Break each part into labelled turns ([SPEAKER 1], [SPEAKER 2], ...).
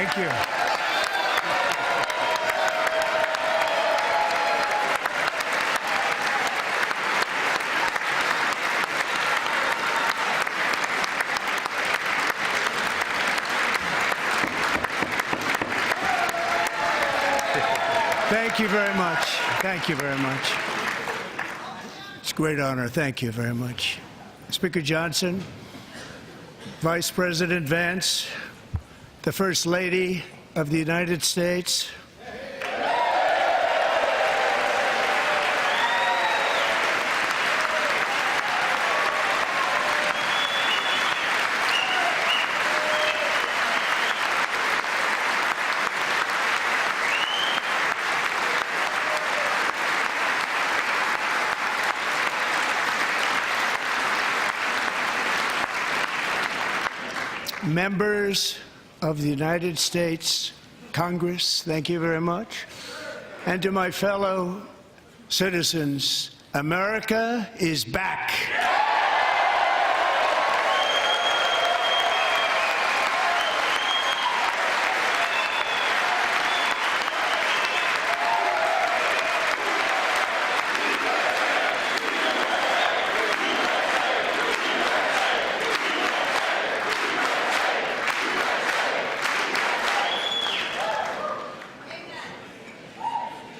[SPEAKER 1] Thank you. Thank you very much. Thank you very much. It's a great honor. Thank you very much. Speaker Johnson, Vice President Vance, the First Lady of the United States, members of the United States Congress, thank you very much. And to my fellow citizens, America is back.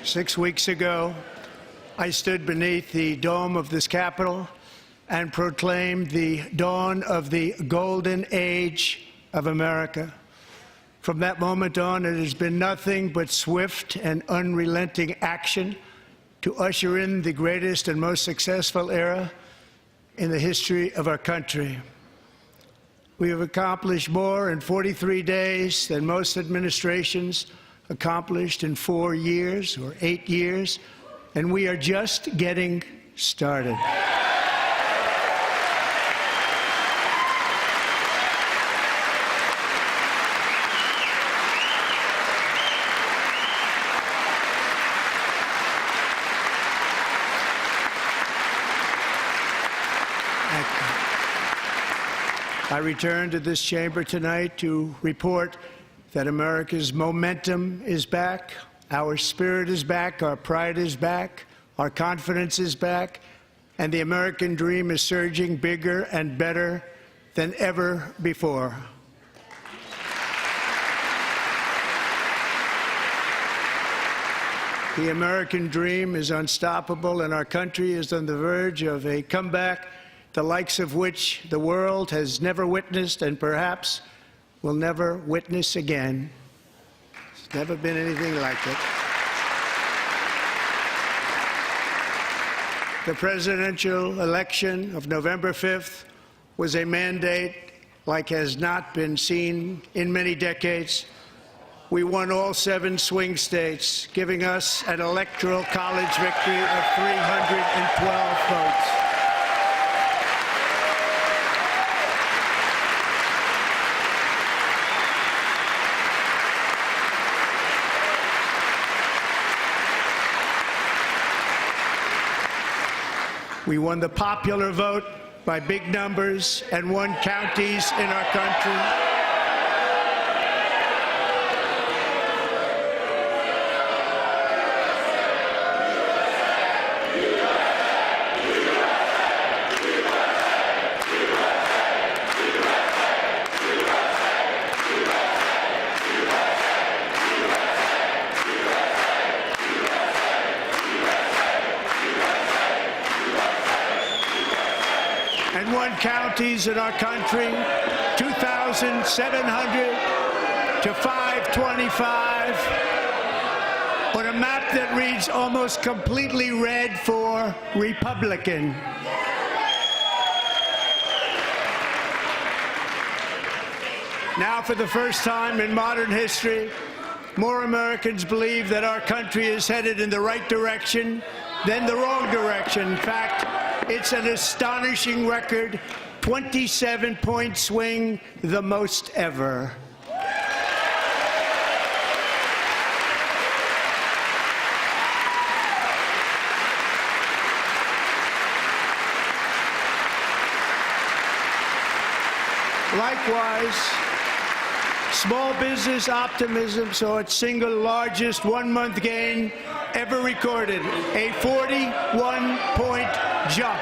[SPEAKER 1] 6 weeks ago, I stood beneath the dome of this Capitol and proclaimed the dawn of the golden age of America. From that moment on, it has been nothing but swift and unrelenting action to usher in the greatest and most successful era in the history of our country. We have accomplished more in 43 days than most administrations accomplished in 4 years or 8 years, and we are just getting started. I return to this chamber tonight to report that America's momentum is back, our spirit is back, our pride is back, our confidence is back, and the American dream is surging bigger and better than ever before. The American dream is unstoppable, and our country is on the verge of a comeback, the likes of which the world has never witnessed and perhaps will never witness again. There's never been anything like it. The presidential election of November 5th was a mandate like has not been seen in many decades. We won all 7 swing states, giving us an electoral college victory of 312 votes. We won the popular vote by big numbers and won counties in our country. And won counties in our country, 2,700 to 525, on a map that reads almost completely red for Republican. Now, for the first time in modern history, more Americans believe that our country is headed in the right direction than the wrong direction. In fact, it's an astonishing record, 27-point swing, the most ever. Small business optimism saw its single largest one-month gain ever recorded, a 41-point jump.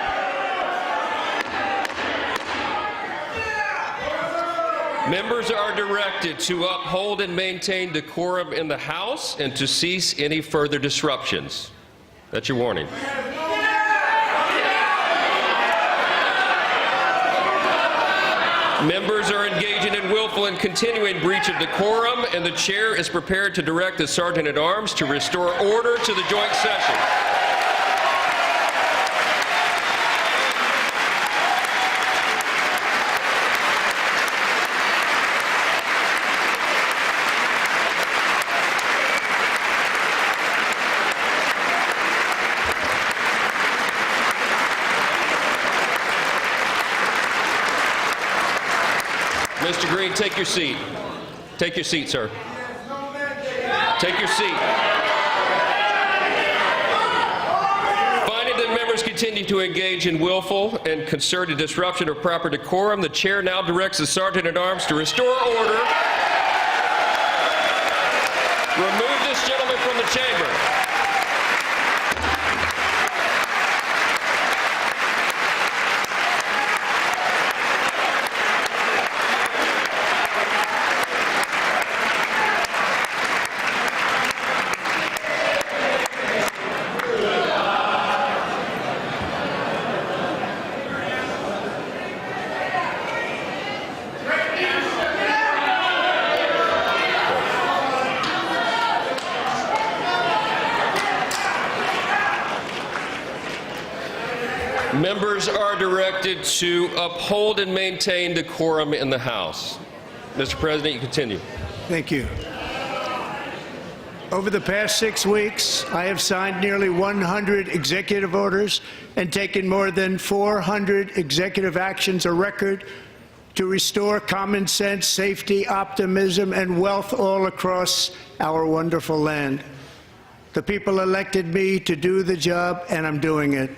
[SPEAKER 2] Members are directed to uphold and maintain decorum in the House and to cease any further disruptions. That's your warning. Members are engaging in willful and continuing breach of decorum, and the chair is prepared to direct the Sergeant-at-Arms to restore order to the joint session. Mr. Green, take your seat. Take your seat, sir. Take your seat. Finding that members continue to engage in willful and concerted disruption of proper decorum, the chair now directs the Sergeant-at-Arms to restore order. Remove this gentleman from the chamber. Members are directed to uphold and maintain decorum in the House. Mr. President, you continue.
[SPEAKER 1] Thank you. Over the past 6 weeks, I have signed nearly 100 executive orders and taken more than 400 executive actions, a record, to restore common sense, safety, optimism, and wealth all across our wonderful land. The people elected me to do the job, and I'm doing it.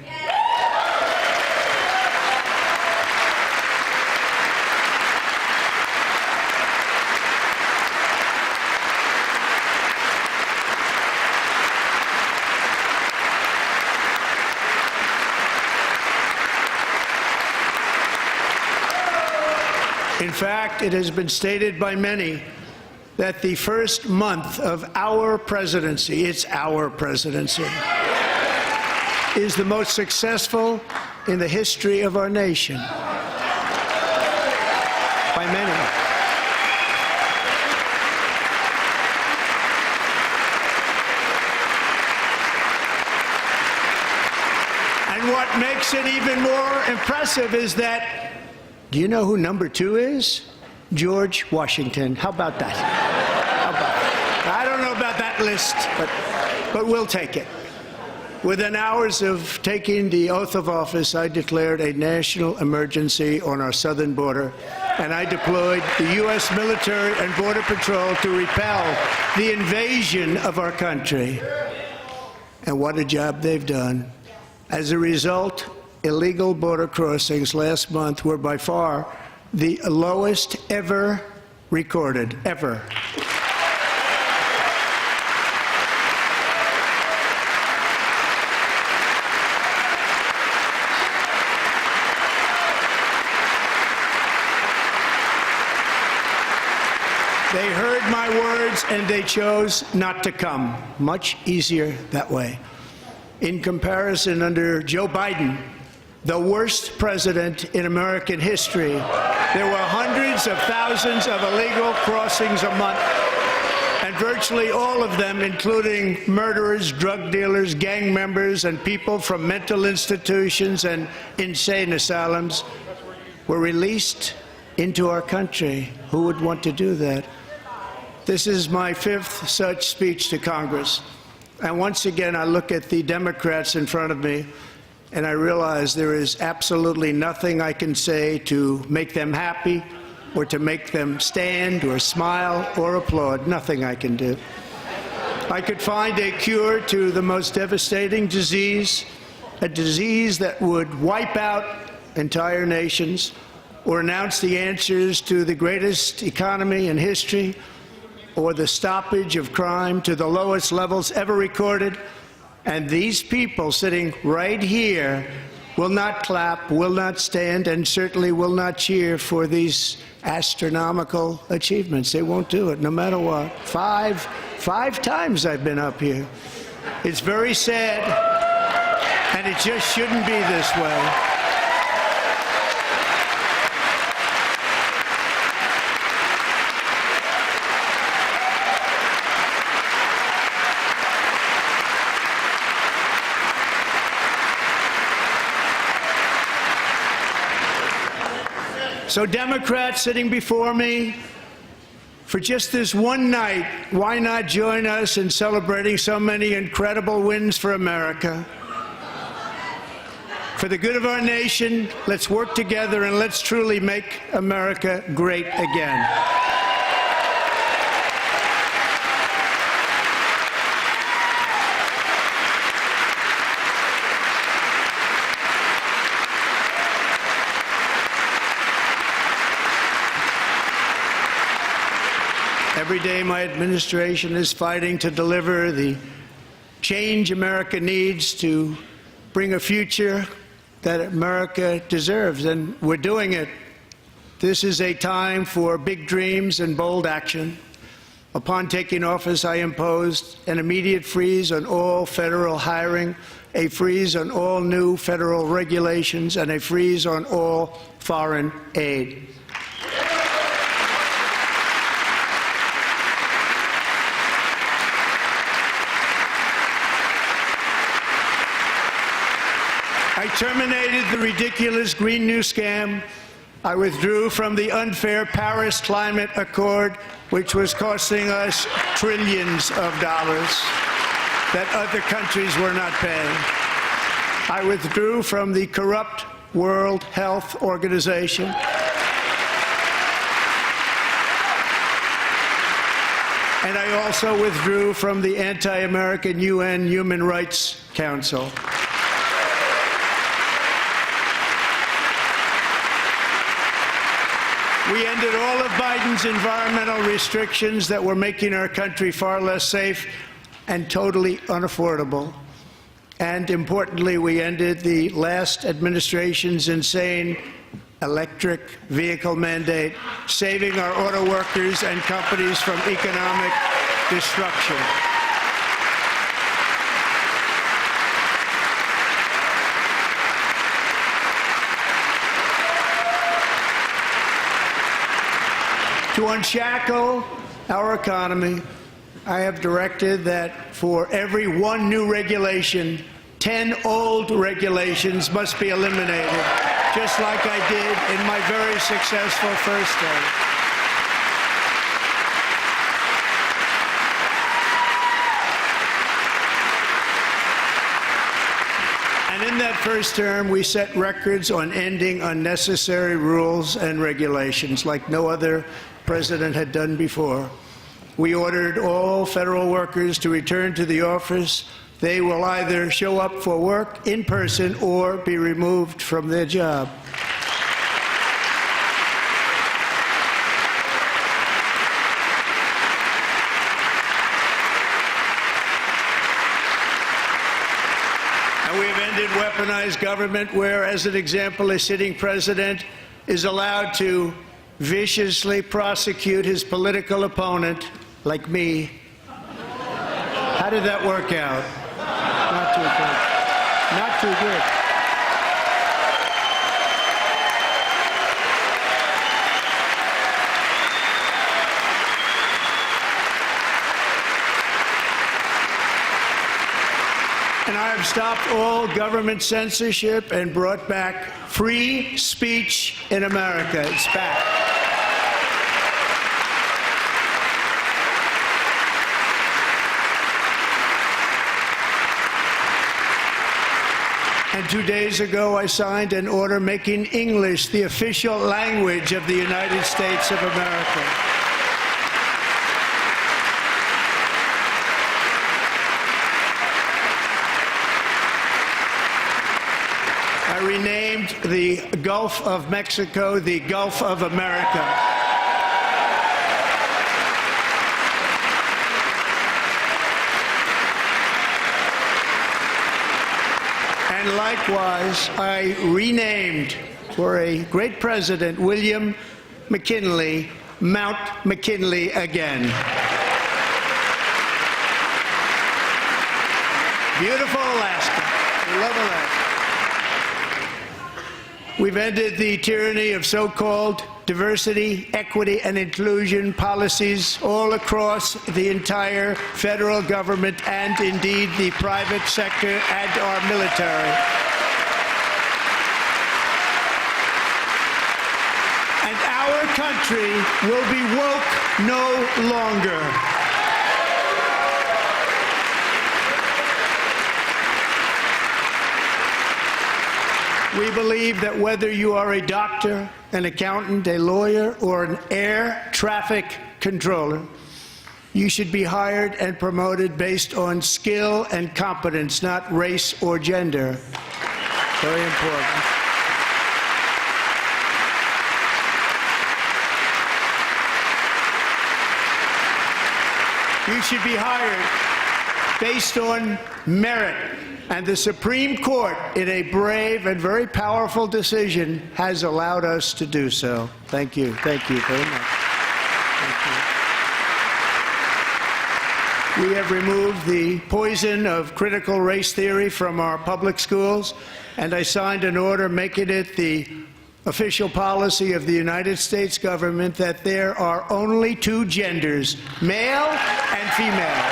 [SPEAKER 1] In fact, it has been stated by many that the first month of our presidency, it's our presidency, is the most successful in the history of our nation. By many. And what makes it even more impressive is that, do you know who number 2 is? George Washington. How about that? How about that? I don't know about that list, but we'll take it. Within hours of taking the oath of office, I declared a national emergency on our southern border, and I deployed the U.S. military and Border Patrol to repel the invasion of our country. And what a job they've done. As a result, illegal border crossings last month were by far the lowest ever recorded, ever. They heard my words and they chose not to come. Much easier that way. In comparison, under Joe Biden, the worst president in American history, there were hundreds of thousands of illegal crossings a month, and virtually all of them, including murderers, drug dealers, gang members, and people from mental institutions and insane asylums, were released into our country. Who would want to do that? This is my 5th such speech to Congress. And once again, I look at the Democrats in front of me, and I realize there is absolutely nothing I can say to make them happy or to make them stand or smile or applaud. Nothing I can do. I could find a cure to the most devastating disease, a disease that would wipe out entire nations, or announce the answers to the greatest economy in history, or the stoppage of crime to the lowest levels ever recorded. And these people sitting right here will not clap, will not stand, and certainly will not cheer for these astronomical achievements. They won't do it, no matter what. Five times I've been up here. It's very sad, and it just shouldn't be this way. So Democrats sitting before me, for just this one night, why not join us in celebrating so many incredible wins for America? For the good of our nation, let's work together and let's truly make America great again. Every day, my administration is fighting to deliver the change America needs to bring a future that America deserves, and we're doing it. This is a time for big dreams and bold action. Upon taking office, I imposed an immediate freeze on all federal hiring, a freeze on all new federal regulations, and a freeze on all foreign aid. I terminated the ridiculous Green New Scam. I withdrew from the unfair Paris Climate Accord, which was costing us trillions of dollars that other countries were not paying. I withdrew from the corrupt World Health Organization. And I also withdrew from the anti-American UN Human Rights Council. We ended all of Biden's environmental restrictions that were making our country far less safe and totally unaffordable. And importantly, we ended the last administration's insane electric vehicle mandate, saving our auto workers and companies from economic destruction. To unshackle our economy, I have directed that for every one new regulation, 10 old regulations must be eliminated, just like I did in my very successful first day. And in that first term, we set records on ending unnecessary rules and regulations like no other president had done before. We ordered all federal workers to return to the office. They will either show up for work in person or be removed from their job. And we have ended weaponized government where, as an example, a sitting president is allowed to viciously prosecute his political opponent, like me. How did that work out? Not too good. Not too good. And I have stopped all government censorship and brought back free speech in America. It's back. And 2 days ago, I signed an order making English the official language of the United States of America. I renamed the Gulf of Mexico the Gulf of America. And likewise, I renamed, for a great president, William McKinley, Mount McKinley again. Beautiful Alaska. We love Alaska. We've ended the tyranny of so-called diversity, equity, and inclusion policies all across the entire federal government and indeed the private sector and our military. And our country will be woke no longer. We believe that whether you are a doctor, an accountant, a lawyer, or an air traffic controller, you should be hired and promoted based on skill and competence, not race or gender. Very important. You should be hired based on merit. And the Supreme Court, in a brave and very powerful decision, has allowed us to do so. Thank you. Thank you very much. Thank you. We have removed the poison of critical race theory from our public schools, and I signed an order making it the official policy of the United States government that there are only two genders, male and female.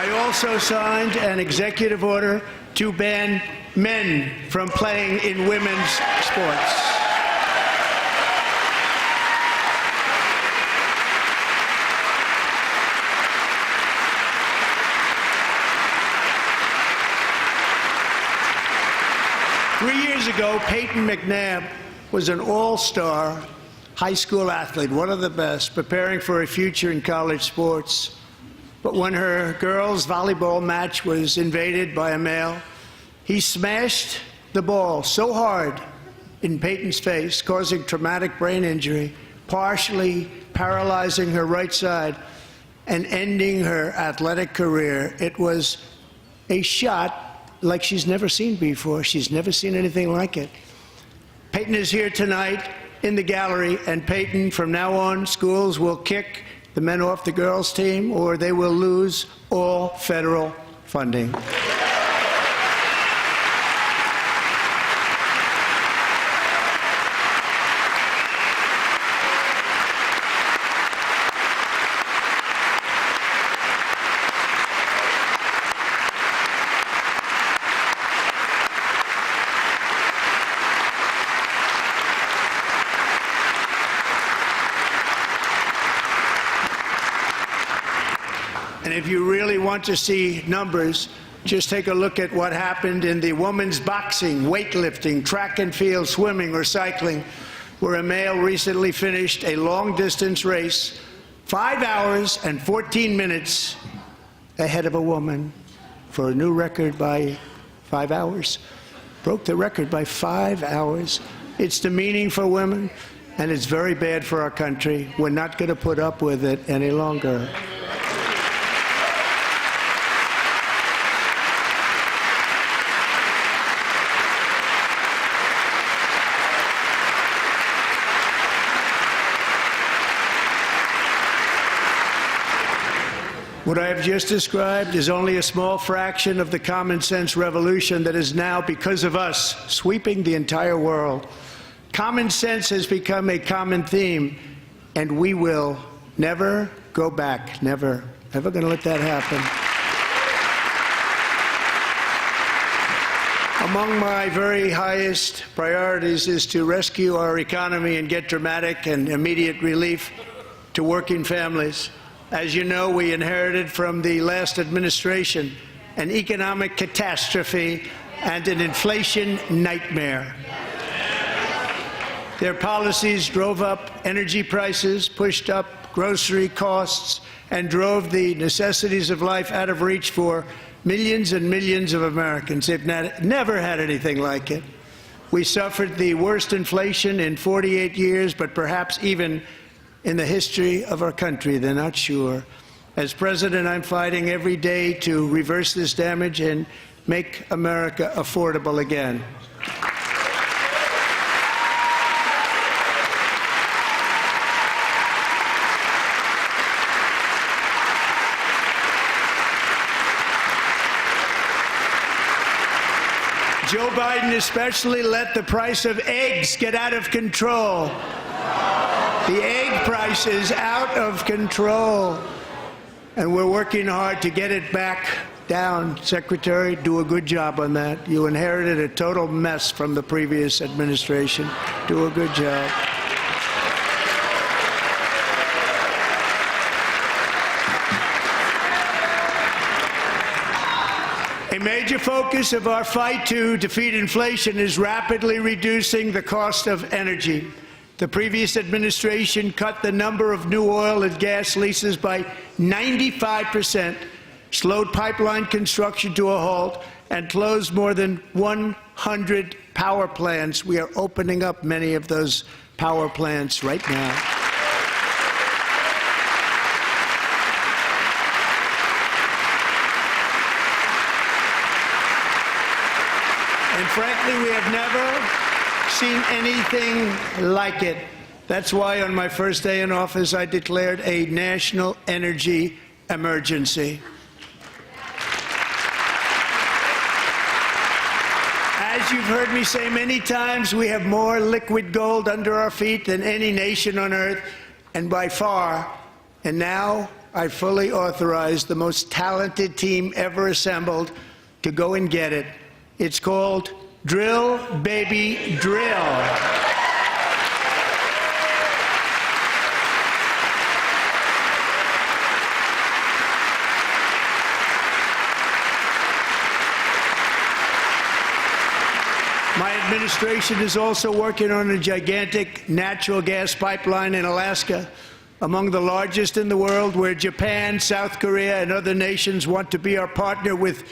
[SPEAKER 1] I also signed an executive order to ban men from playing in women's sports. Years ago, Peyton McNabb was an all-star high school athlete, one of the best, preparing for a future in college sports. But when her girls' volleyball match was invaded by a male, he smashed the ball so hard in Peyton's face, causing traumatic brain injury, partially paralyzing her right side, and ending her athletic career. It was a shot like she's never seen before. She's never seen anything like it. Peyton is here tonight in the gallery, and Peyton, from now on, schools will kick the men off the girls' team, or they will lose all federal funding. And if you really want to see numbers, just take a look at what happened in the women's boxing, weightlifting, track and field, swimming, or cycling, where a male recently finished a long-distance race 5 hours and 14 minutes ahead of a woman for a new record by 5 hours. Broke the record by 5 hours. It's demeaning for women, and it's very bad for our country. We're not going to put up with it any longer. What I have just described is only a small fraction of the common sense revolution that is now, because of us, sweeping the entire world. Common sense has become a common theme, and we will never go back. Never. Never going to let that happen. Among my very highest priorities is to rescue our economy and get dramatic and immediate relief to working families. As you know, we inherited from the last administration an economic catastrophe and an inflation nightmare. Their policies drove up energy prices, pushed up grocery costs, and drove the necessities of life out of reach for millions and millions of Americans. They've never had anything like it. We suffered the worst inflation in 48 years, but perhaps even in the history of our country. They're not sure. As president, I'm fighting every day to reverse this damage and make America affordable again. Joe Biden especially let the price of eggs get out of control. The egg price is out of control, and we're working hard to get it back down. Secretary, do a good job on that. You inherited a total mess from the previous administration. Do a good job. A major focus of our fight to defeat inflation is rapidly reducing the cost of energy. The previous administration cut the number of new oil and gas leases by 95%, slowed pipeline construction to a halt, and closed more than 100 power plants. We are opening up many of those power plants right now. And frankly, we have never seen anything like it. That's why on my first day in office, I declared a national energy emergency. As you've heard me say many times, we have more liquid gold under our feet than any nation on earth, and by far. And now I fully authorize the most talented team ever assembled to go and get it. It's called Drill, Baby, Drill. My administration is also working on a gigantic natural gas pipeline in Alaska, among the largest in the world, where Japan, South Korea, and other nations want to be our partner with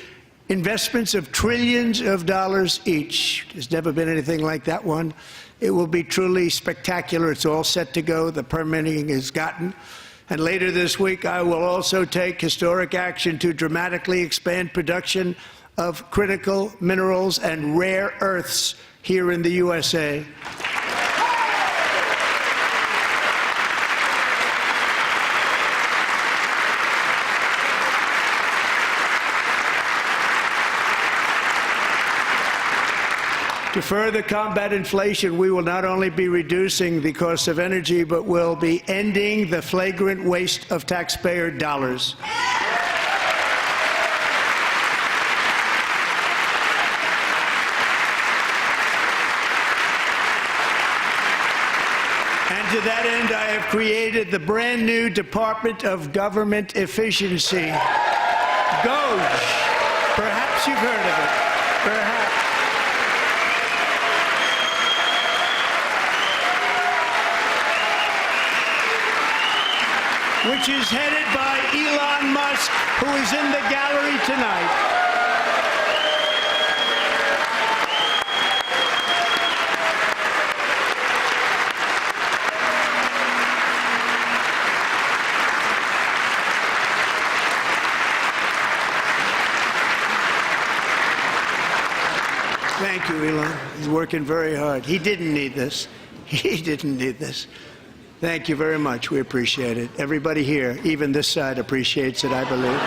[SPEAKER 1] investments of trillions of dollars each. There's never been anything like that one. It will be truly spectacular. It's all set to go. The permitting is gotten. And later this week, I will also take historic action to dramatically expand production of critical minerals and rare earths here in the USA. To further combat inflation, we will not only be reducing the cost of energy, but will be ending the flagrant waste of taxpayer dollars. And to that end, I have created the brand new Department of Government Efficiency, DOGE. Perhaps you've heard of it. Perhaps. Which is headed by Elon Musk, who is in the gallery tonight. Thank you, Elon. He's working very hard. He didn't need this. He didn't need this. Thank you very much. We appreciate it. Everybody here, even this side, appreciates it, I believe.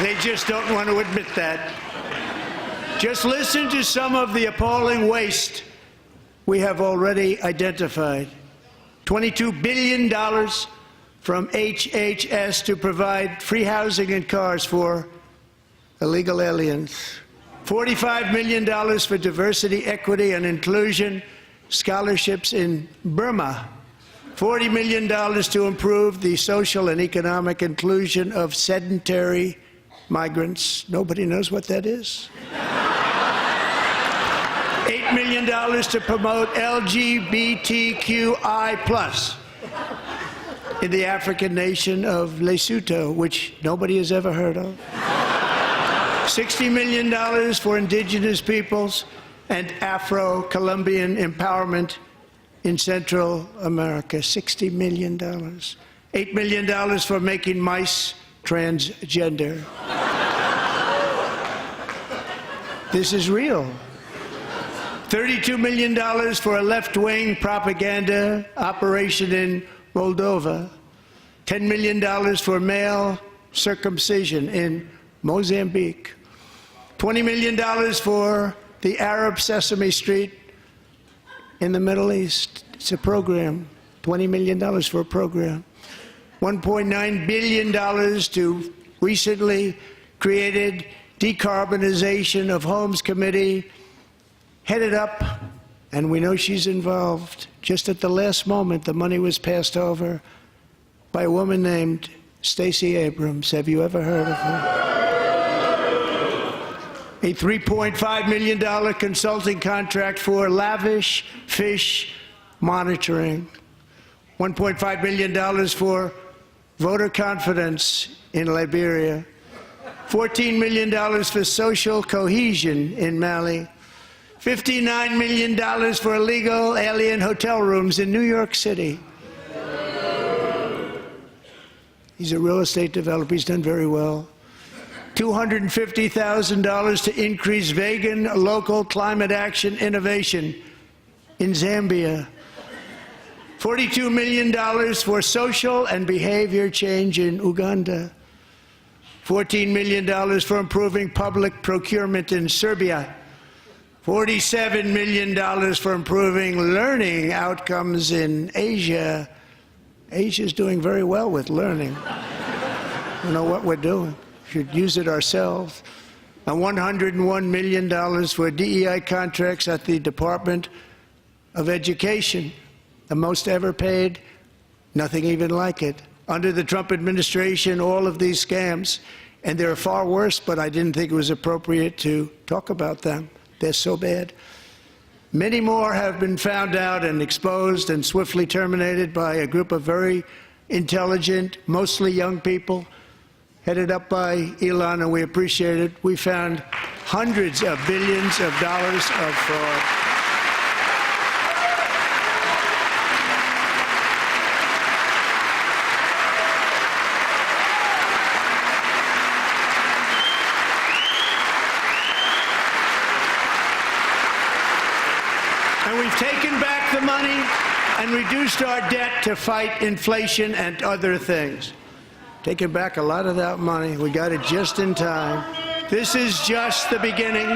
[SPEAKER 1] They just don't want to admit that. Just listen to some of the appalling waste we have already identified. $22 billion from HHS to provide free housing and cars for illegal aliens. $45 million for diversity, equity, and inclusion scholarships in Burma. $40 million to improve the social and economic inclusion of sedentary migrants. Nobody knows what that is. $8 million million to promote LGBTQI+ in the African nation of Lesotho, which nobody has ever heard of. $60 million for indigenous peoples and Afro-Colombian empowerment in Central America. $60 million. $8 million for making mice transgender. This is real. $32 million for a left-wing propaganda operation in Moldova. $10 million for male circumcision in Mozambique. $20 million for the Arab Sesame Street in the Middle East. It's a program. $20 million for a program. $1.9 billion to recently created Decarbonization of Homes Committee, headed up, and we know she's involved. Just at the last moment, the money was passed over by a woman named Stacey Abrams. Have you ever heard of her? A $3.5 million consulting contract for lavish fish monitoring. $1.5 million for voter confidence in Liberia. $14 million for social cohesion in Mali. $59 million for illegal alien hotel rooms in New York City. He's a real estate developer. He's done very well. $250,000 to increase vegan local climate action innovation in Zambia. $42 million for social and behavior change in Uganda. $14 million for improving public procurement in Serbia. $47 million for improving learning outcomes in Asia. Asia's doing very well with learning. You know what we're doing. Should use it ourselves. And $101 million for DEI contracts at the Department of Education, the most ever paid, nothing even like it. Under the Trump administration, all of these scams, and they're far worse, but I didn't think it was appropriate to talk about them. They're so bad. Many more have been found out and exposed and swiftly terminated by a group of very intelligent, mostly young people, headed up by Elon, and we appreciate it. We found hundreds of billions of dollars of fraud. And we've taken back the money and reduced our debt to fight inflation and other things. Taking back a lot of that money. We got it just in time. This is just the beginning.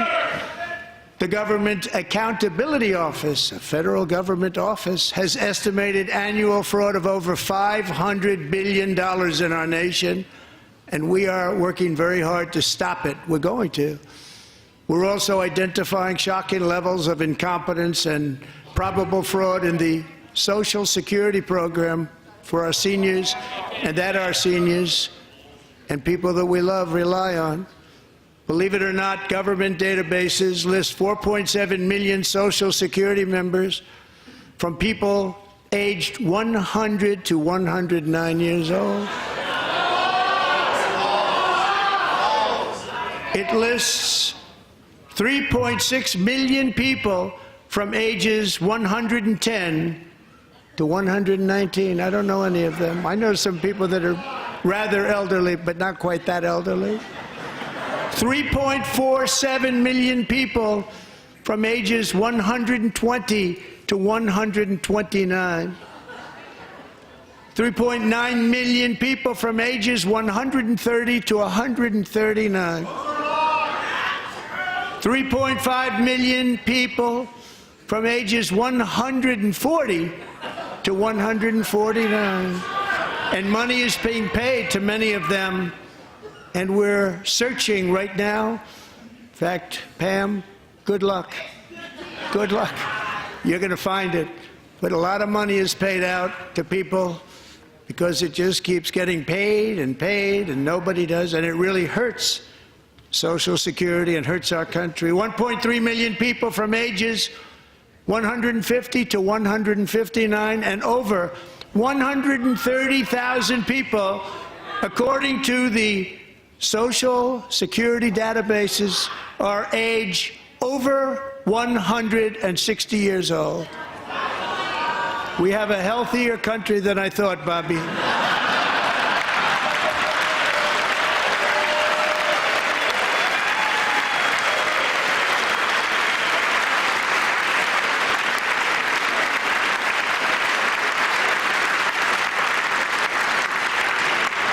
[SPEAKER 1] The Government Accountability Office, a federal government office, has estimated annual fraud of over $500 billion in our nation, and we are working very hard to stop it. We're going to. We're also identifying shocking levels of incompetence and probable fraud in the Social Security program for our seniors, and that our seniors and people that we love rely on. Believe it or not, government databases list 4.7 million Social Security members from people aged 100 to 109 years old. It lists 3.6 million people from ages 110 to 119. I don't know any of them. I know some people that are rather elderly, but not quite that elderly. 3.47 million people from ages 120 to 129. 3.9 million people from ages 130 to 139. 3.5 million people from ages 140 to 149. And money is being paid to many of them, and we're searching right now. In fact, Pam, good luck. Good luck. You're going to find it. But a lot of money is paid out to people because it just keeps getting paid, and nobody does, and it really hurts Social Security and hurts our country. 1.3 million people from ages 150 to 159, and over 130,000 people, according to the Social Security databases, are age over 160 years old. We have a healthier country than I thought, Bobby.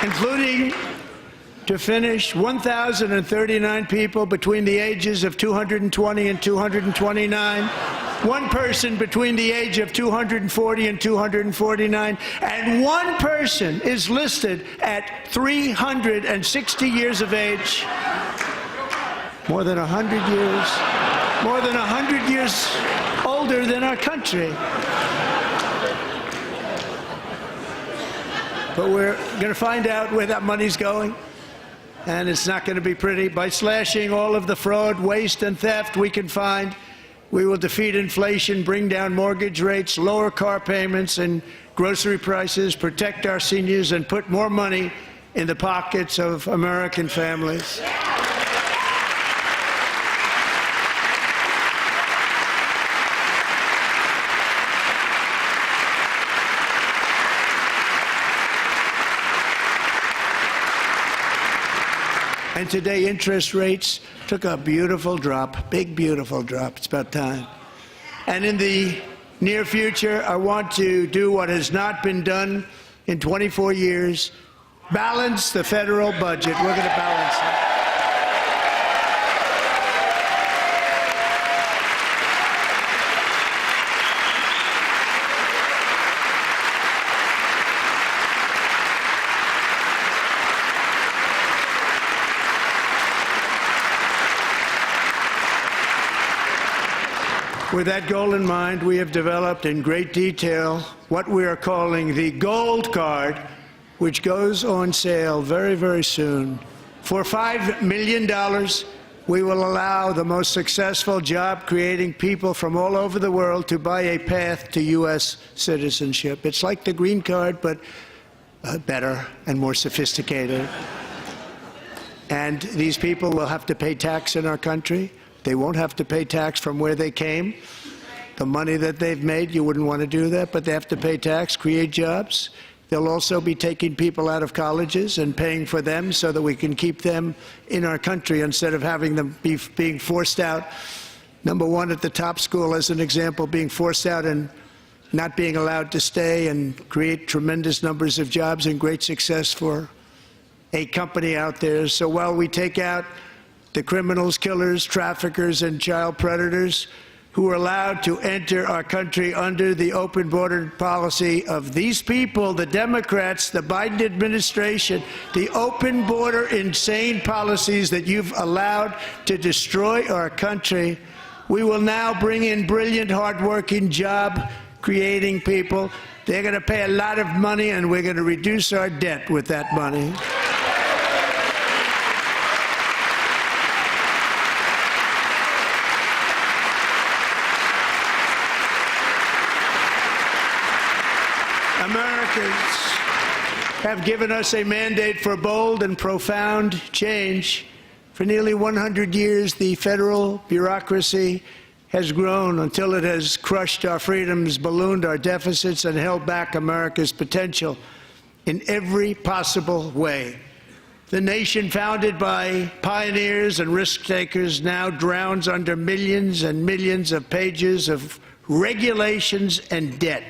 [SPEAKER 1] Including, to finish, 1,039 people between the ages of 220 and 229, one person between the age of 240 and 249, and one person is listed at 360 years of age. More than 100 years older than our country. But we're going to find out where that money's going, and it's not going to be pretty. By slashing all of the fraud, waste, and theft we can find, we will defeat inflation, bring down mortgage rates, lower car payments and grocery prices, protect our seniors, and put more money in the pockets of American families. And today, interest rates took a beautiful drop, big, beautiful drop. It's about time. And in the near future, I want to do what has not been done in 24 years, balance the federal budget. We're going to balance it. With that goal in mind, we have developed in great detail what we are calling the Gold Card, which goes on sale very, very soon. For $5 million, we will allow the most successful job-creating people from all over the world to buy a path to U.S. citizenship. It's like the green card, but better and more sophisticated. And these people will have to pay tax in our country. They won't have to pay tax from where they came. The money that they've made, you wouldn't want to do that, but they have to pay tax, create jobs. They'll also be taking people out of colleges and paying for them so that we can keep them in our country instead of having them being forced out. Number one, at the top school, as an example, being forced out and not being allowed to stay and create tremendous numbers of jobs and great success for a company out there. So while we take out the criminals, killers, traffickers, and child predators who are allowed to enter our country under the open border policy of these people, the Democrats, the Biden administration, the open border insane policies that you've allowed to destroy our country, we will now bring in brilliant, hardworking, job-creating people. They're going to pay a lot of money, and we're going to reduce our debt with that money. Americans have given us a mandate for bold and profound change. For nearly 100 years, the federal bureaucracy has grown until it has crushed our freedoms, ballooned our deficits, and held back America's potential in every possible way. The nation founded by pioneers and risk-takers now drowns under millions and millions of pages of regulations and debt.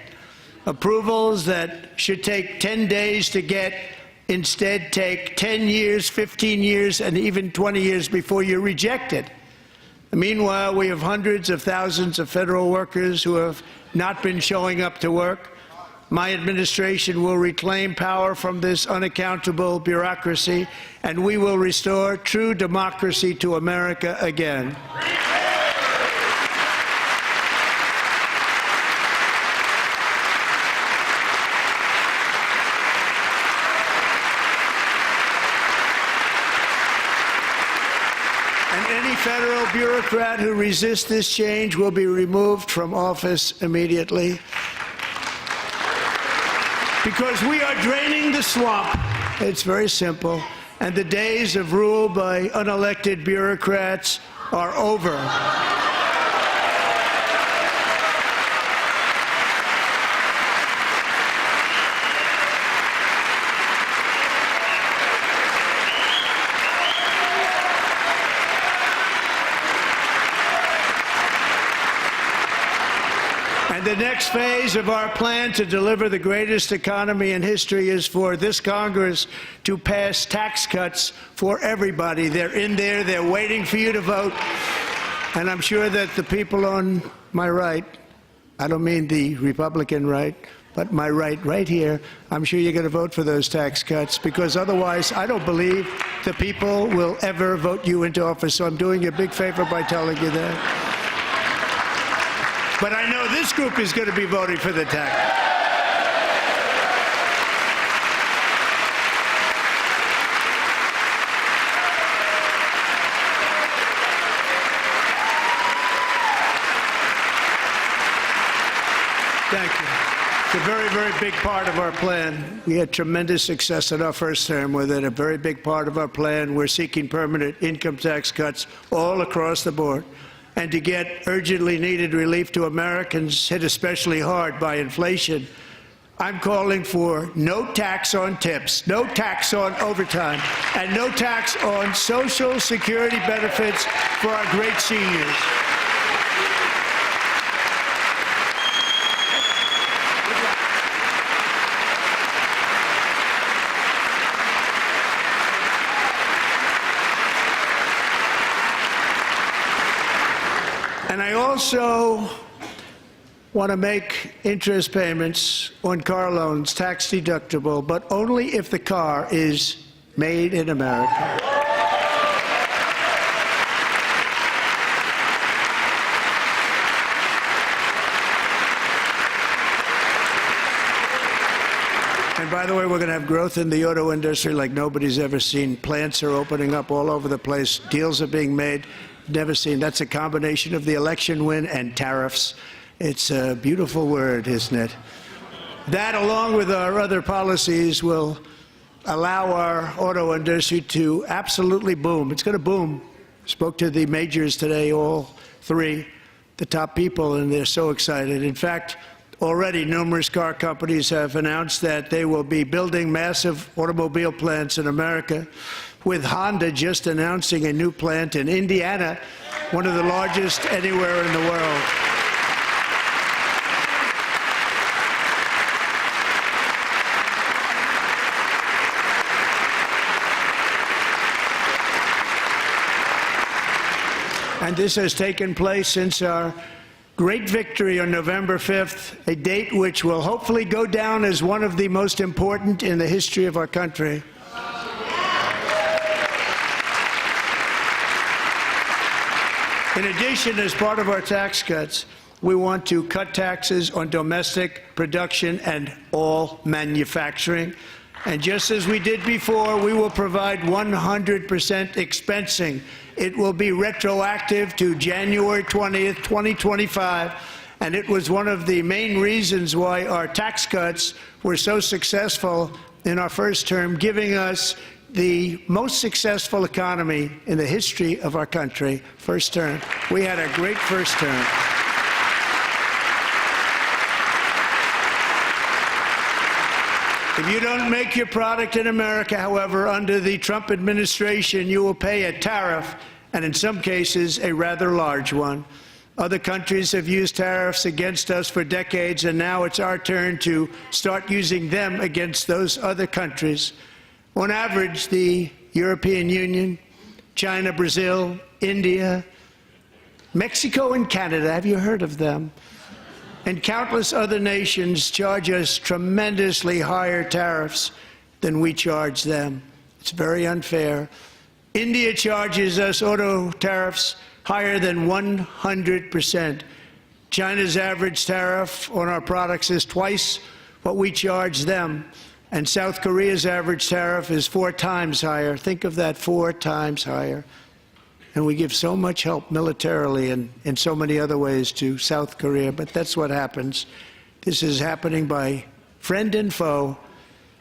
[SPEAKER 1] Approvals that should take 10 days to get instead take 10 years, 15 years, and even 20 years before you're rejected. Meanwhile, we have hundreds of thousands of federal workers who have not been showing up to work. My administration will reclaim power from this unaccountable bureaucracy, and we will restore true democracy to America again. federal bureaucrat who resists this change will be removed from office immediately. Because we are draining the swamp. It's very simple. And the days of rule by unelected bureaucrats are over. And the next phase of our plan to deliver the greatest economy in history is for this Congress to pass tax cuts for everybody. They're in there. They're waiting for you to vote. And I'm sure that the people on my right, I don't mean the Republican right, but my right here, I'm sure you're going to vote for those tax cuts, because otherwise I don't believe the people will ever vote you into office. So I'm doing you a big favor by telling you that. But I know this group is going to be voting for the tax. Thank you. It's a very, very big part of our plan. We had tremendous success in our first term with it. A very big part of our plan. We're seeking permanent income tax cuts all across the board. And to get urgently needed relief to Americans hit especially hard by inflation, I'm calling for no tax on tips, no tax on overtime, and no tax on Social Security benefits for our great seniors. And I also want to make interest payments on car loans tax deductible, but only if the car is made in America. And by the way, we're going to have growth in the auto industry like nobody's ever seen. Plants are opening up all over the place. Deals are being made. Never seen. That's a combination of the election win and tariffs. It's a beautiful word, isn't it? That, along with our other policies, will allow our auto industry to absolutely boom. It's going to boom. Spoke to the majors today, all three, the top people, and they're so excited. In fact, already numerous car companies have announced that they will be building massive automobile plants in America, with Honda just announcing a new plant in Indiana, one of the largest anywhere in the world. And this has taken place since our great victory on November 5th, a date which will hopefully go down as one of the most important in the history of our country. In addition, as part of our tax cuts, we want to cut taxes on domestic production and all manufacturing. And just as we did before, we will provide 100% expensing. It will be retroactive to January 20th, 2025. And it was one of the main reasons why our tax cuts were so successful in our first term, giving us the most successful economy in the history of our country, first term. We had a great first term. If you don't make your product in America, however, under the Trump administration, you will pay a tariff, and in some cases, a rather large one. Other countries have used tariffs against us for decades, and now it's our turn to start using them against those other countries. On average, the European Union, China, Brazil, India, Mexico, and Canada, have you heard of them? And countless other nations charge us tremendously higher tariffs than we charge them. It's very unfair. India charges us auto tariffs higher than 100%. China's average tariff on our products is twice what we charge them. And South Korea's average tariff is 4 times higher. Think of that, 4 times higher. And we give so much help militarily and in so many other ways to South Korea, but that's what happens. This is happening by friend and foe.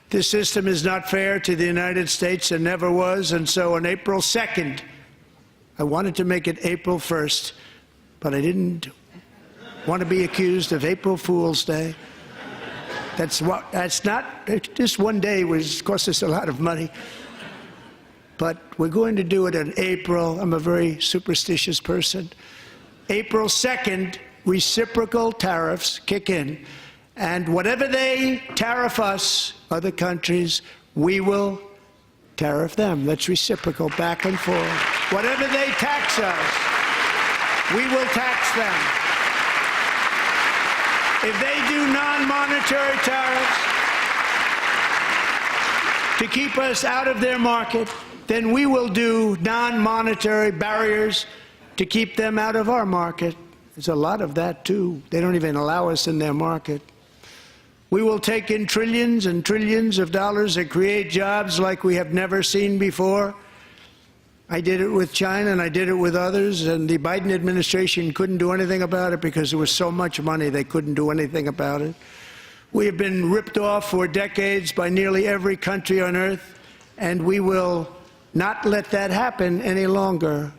[SPEAKER 1] This system is not fair to the United States and never was, and so on April 2nd, I wanted to make it April 1st, but I didn't want to be accused of April Fool's Day. That's not, just one day was cost us a lot of money. But we're going to do it in April. I'm a very superstitious person. April 2nd, reciprocal tariffs kick in. And whatever they tariff us, other countries, we will tariff them. That's reciprocal, back and forth. Whatever they tax us, we will tax them. If they do non-monetary tariffs to keep us out of their market, then we will do non-monetary barriers to keep them out of our market. There's a lot of that, too. They don't even allow us in their market. We will take in trillions and trillions of dollars and create jobs like we have never seen before. I did it with China and I did it with others, and the Biden administration couldn't do anything about it because there was so much money they couldn't do anything about it. We have been ripped off for decades by nearly every country on earth, and we will not let that happen any longer.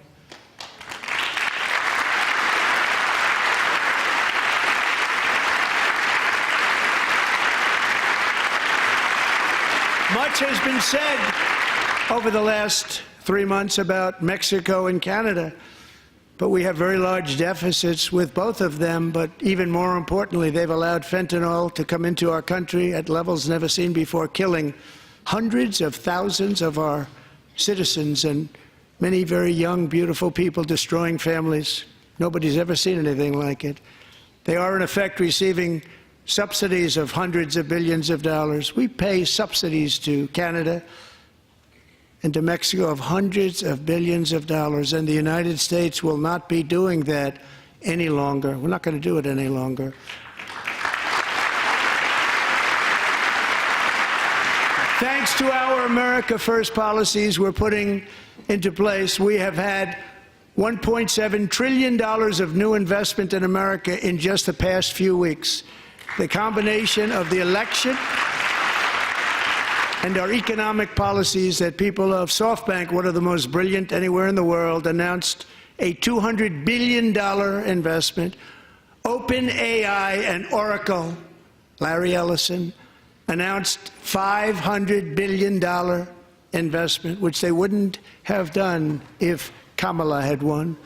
[SPEAKER 1] Much has been said over the last 3 months about Mexico and Canada, but we have very large deficits with both of them. But even more importantly, they've allowed fentanyl to come into our country at levels never seen before, killing hundreds of thousands of our citizens and many very young, beautiful people, destroying families. Nobody's ever seen anything like it. They are, in effect, receiving subsidies of hundreds of billions of dollars. We pay subsidies to Canada and to Mexico of hundreds of billions of dollars, and the United States will not be doing that any longer. We're not going to do it any longer. Thanks to our America First policies we're putting into place, we have had $1.7 trillion of new investment in America in just the past few weeks. The combination of the election and our economic policies that people of SoftBank, one of the most brilliant anywhere in the world, announced a $200 billion investment. OpenAI and Oracle, Larry Ellison, announced $500 billion investment, which they wouldn't have done if Kamala had won.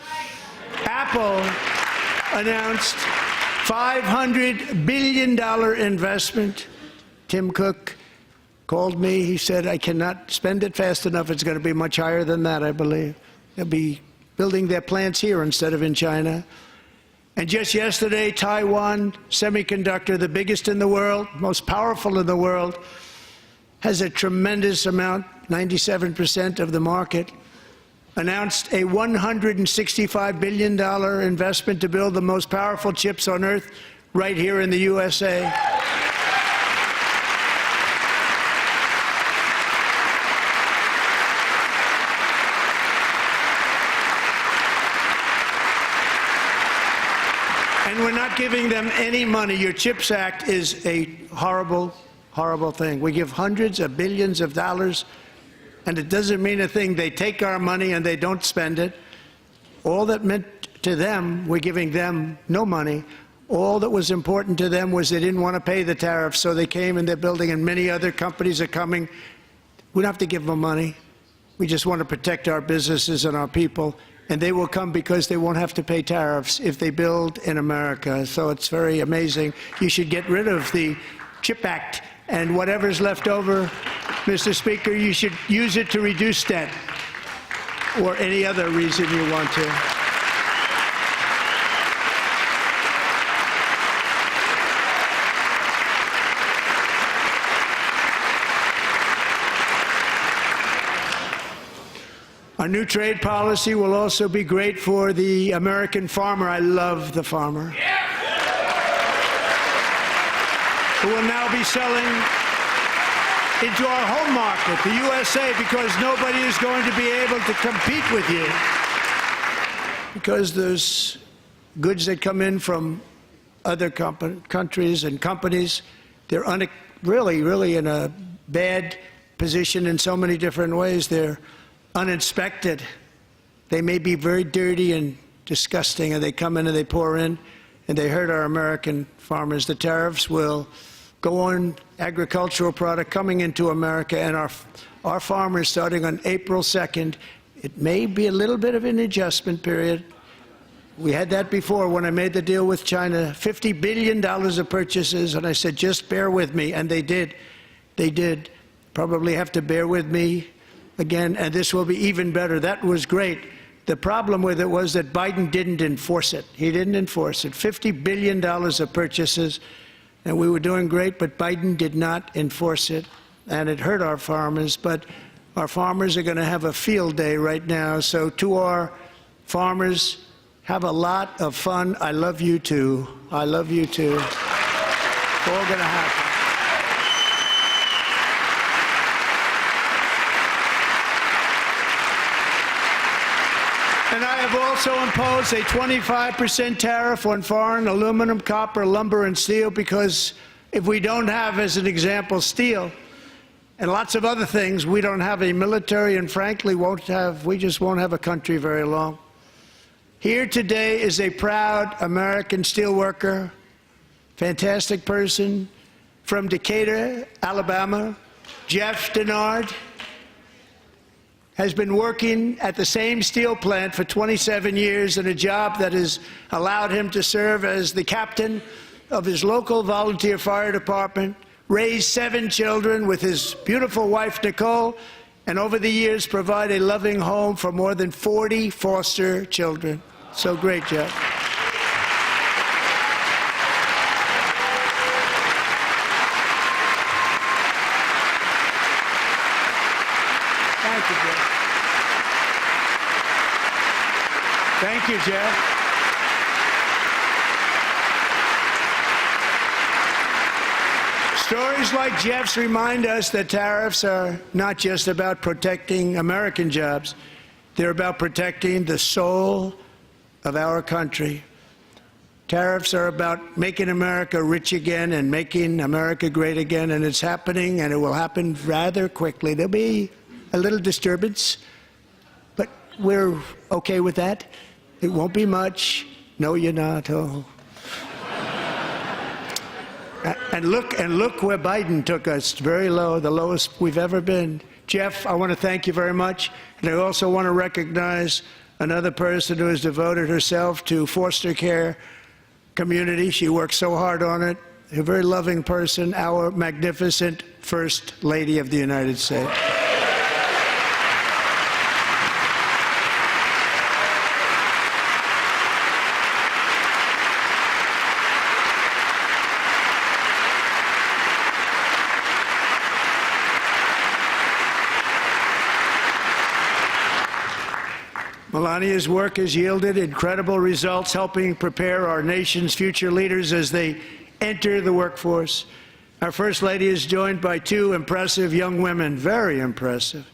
[SPEAKER 1] Apple announced $500 billion investment. Tim Cook called me. He said, I cannot spend it fast enough. It's going to be much higher than that, I believe. They'll be building their plants here instead of in China. And just yesterday, Taiwan Semiconductor, the biggest in the world, most powerful in the world, has a tremendous amount, 97% of the market, announced a $165 billion investment to build the most powerful chips on earth right here in the USA. And we're not giving them any money. Your CHIPS Act is a horrible, horrible thing. We give hundreds of billions of dollars, and it doesn't mean a thing. They take our money and they don't spend it. All that meant to them, we're giving them no money. All that was important to them was they didn't want to pay the tariffs, so they came and they're building, and many other companies are coming. We don't have to give them money. We just want to protect our businesses and our people, and they will come because they won't have to pay tariffs if they build in America. So it's very amazing. You should get rid of the CHIP Act, and whatever's left over, Mr. Speaker, you should use it to reduce debt or any other reason you want to. Our new trade policy will also be great for the American farmer. I love the farmer. Who will now be selling into our home market, the USA, because nobody is going to be able to compete with you. because there's goods that come in from other countries and companies. They're really in a bad position in so many different ways. They're uninspected. They may be very dirty and disgusting, and they come in and they pour in, and they hurt our American farmers. The tariffs will go on agricultural product coming into America, and our farmers, starting on April 2nd, it may be a little bit of an adjustment period. We had that before when I made the deal with China, $50 billion of purchases, and I said, just bear with me, and they did. They did. Probably have to bear with me again, and this will be even better. That was great. The problem with it was that Biden didn't enforce it. He didn't enforce it. $50 billion of purchases, and we were doing great, but Biden did not enforce it, and it hurt our farmers. But our farmers are going to have a field day right now. So to our farmers, have a lot of fun. I love you too. I love you too. It's all going to happen. And I have also imposed a 25% tariff on foreign aluminum, copper, lumber, and steel, because if we don't have, as an example, steel and lots of other things, we don't have a military, and frankly, we just won't have a country very long. Here today is a proud American steelworker, fantastic person from Decatur, Alabama, Jeff Denard. Has been working at the same steel plant for 27 years in a job that has allowed him to serve as the captain of his local volunteer fire department, raise 7 children with his beautiful wife, Nicole, and over the years provide a loving home for more than 40 foster children. So great, Jeff. Thank you, Jeff. Thank you, Jeff. Stories like Jeff's remind us that tariffs are not just about protecting American jobs. They're about protecting the soul of our country. Tariffs are about making America rich again and making America great again, and it's happening, and it will happen rather quickly. There'll be a little disturbance, but we're okay with that. It won't be much. No, you're not. Oh. And look where Biden took us. Very low, the lowest we've ever been. Jeff, I want to thank you very much. And I also want to recognize another person who has devoted herself to foster care community. She works so hard on it. A very loving person, our magnificent First Lady of the United States. Melania's work has yielded incredible results, helping prepare our nation's future leaders as they enter the workforce. Our First Lady is joined by 2 impressive young women, very impressive.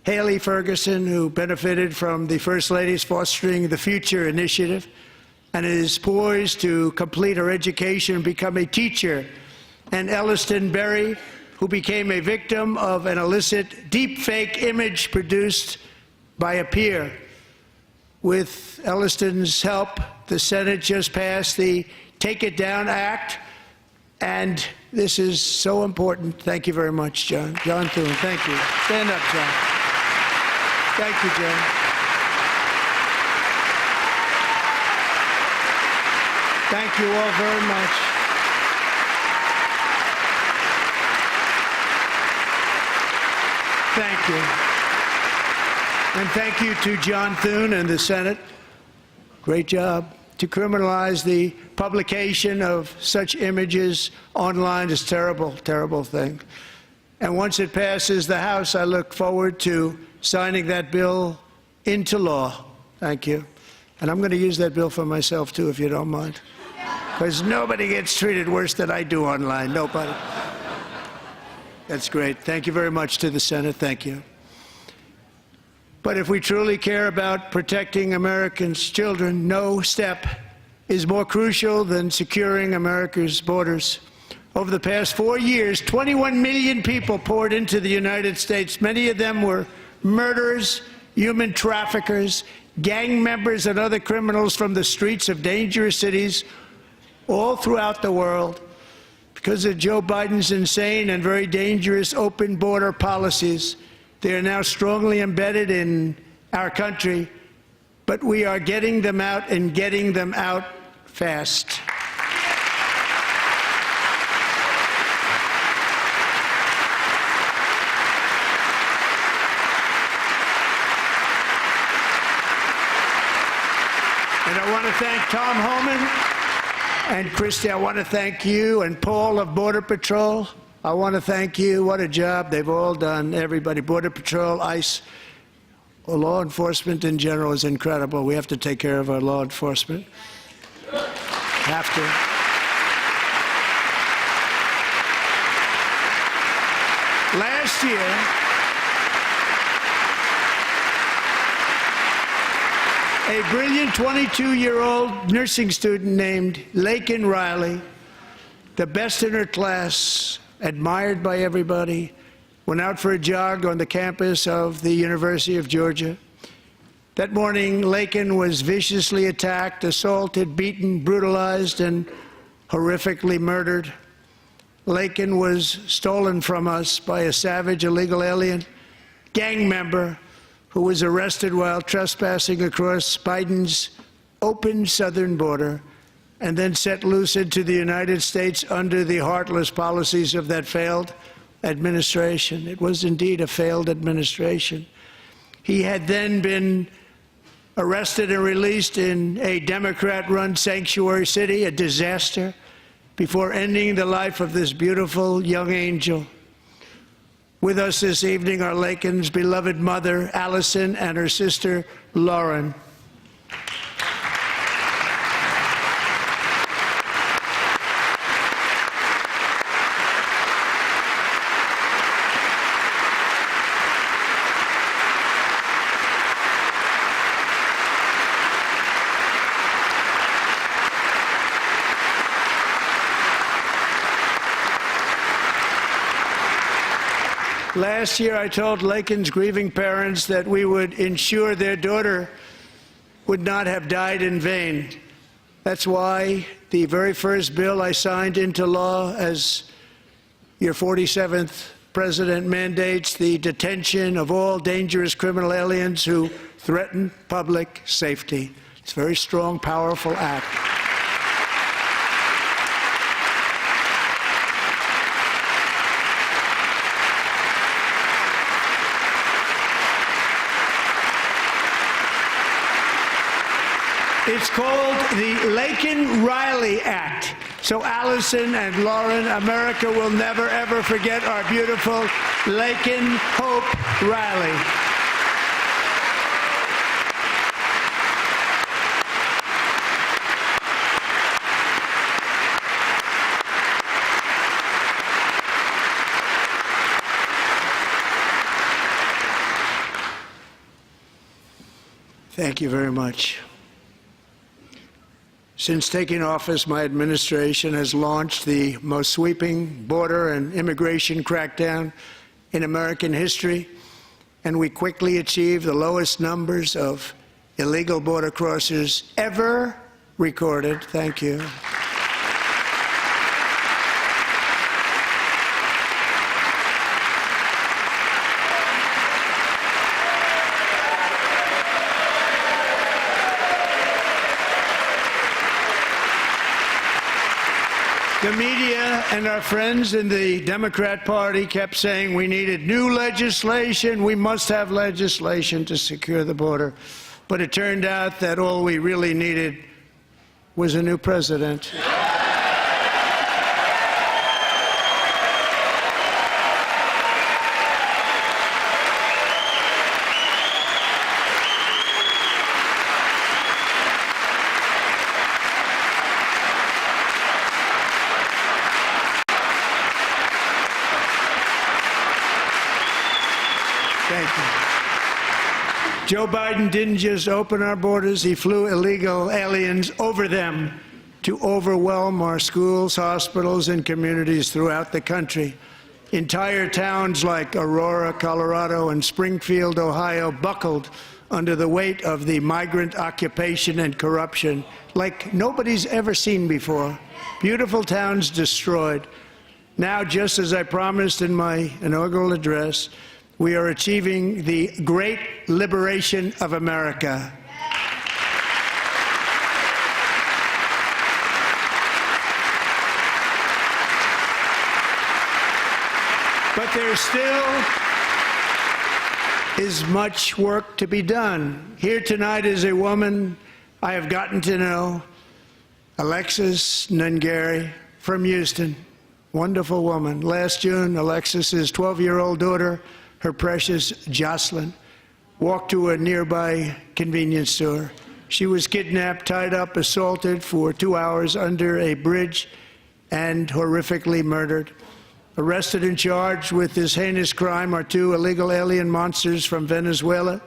[SPEAKER 1] Haley Ferguson, who benefited from the First Lady's Fostering the Future initiative and is poised to complete her education and become a teacher. And Elliston Berry, who became a victim of an illicit deepfake image produced by a peer. With Elliston's help, the Senate just passed the Take It Down Act, and this is so important. Thank you very much, John. John Thune, thank you. Stand up, John. Thank you, John. Thank you all very much. Thank you. And thank you to John Thune and the Senate. Great job. To criminalize the publication of such images online is a terrible, terrible thing. And once it passes the House, I look forward to signing that bill into law. Thank you. And I'm going to use that bill for myself, too, if you don't mind. Because nobody gets treated worse than I do online. Nobody. That's great. Thank you very much to the Senate. Thank you. But if we truly care about protecting Americans' children, no step is more crucial than securing America's borders. Over the past 4 years, 21 million people poured into the United States. Many of them were murderers, human traffickers, gang members, and other criminals from the streets of dangerous cities all throughout the world. Because of Joe Biden's insane and very dangerous open border policies, they are now strongly embedded in our country, but we are getting them out and getting them out fast. And I want to thank Tom Homan and Christy. I want to thank you and Paul of Border Patrol. I want to thank you. What a job they've all done. Everybody, Border Patrol, ICE, law enforcement in general is incredible. We have to take care of our law enforcement. Have to. Last year, a brilliant 22-year-old nursing student named Laken Riley, the best in her class, admired by everybody, went out for a jog on the campus of the University of Georgia. That morning, Laken was viciously attacked, assaulted, beaten, brutalized, and horrifically murdered. Laken was stolen from us by a savage illegal alien gang member who was arrested while trespassing across Biden's open southern border and then set loose into the United States under the heartless policies of that failed administration. It was indeed a failed administration. He had then been arrested and released in a Democrat-run sanctuary city, a disaster, before ending the life of this beautiful young angel. With us this evening are Laken's beloved mother, Allison, and her sister, Lauren. Last year, I told Laken's grieving parents that we would ensure their daughter would not have died in vain. That's why the very first bill I signed into law as your 47th president mandates the detention of all dangerous criminal aliens who threaten public safety. It's a very strong, powerful act. It's called the Laken-Riley Act. So Allison and Lauren, America will never, ever forget our beautiful Laken Hope Riley. Thank you very much. Since taking office, my administration has launched the most sweeping border and immigration crackdown in American history, and we quickly achieved the lowest numbers of illegal border crossers ever recorded. Thank you. The media and our friends in the Democrat Party kept saying we needed new legislation, we must have legislation to secure the border. But it turned out that all we really needed was a new president. Thank you. Joe Biden didn't just open our borders, he flew illegal aliens over them to overwhelm our schools, hospitals, and communities throughout the country. Entire towns like Aurora, Colorado, and Springfield, Ohio, buckled under the weight of the migrant occupation and corruption like nobody's ever seen before. Beautiful towns destroyed. Now, just as I promised in my inaugural address, we are achieving the great liberation of America. But there still is much work to be done. Here tonight is a woman I have gotten to know, Alexis Nungari from Houston. Wonderful woman. Last June, Alexis's 12-year-old daughter, her precious Jocelyn, walked to a nearby convenience store. She was kidnapped, tied up, assaulted for 2 hours under a bridge, and horrifically murdered. Arrested and charged with this heinous crime are 2 illegal alien monsters from Venezuela,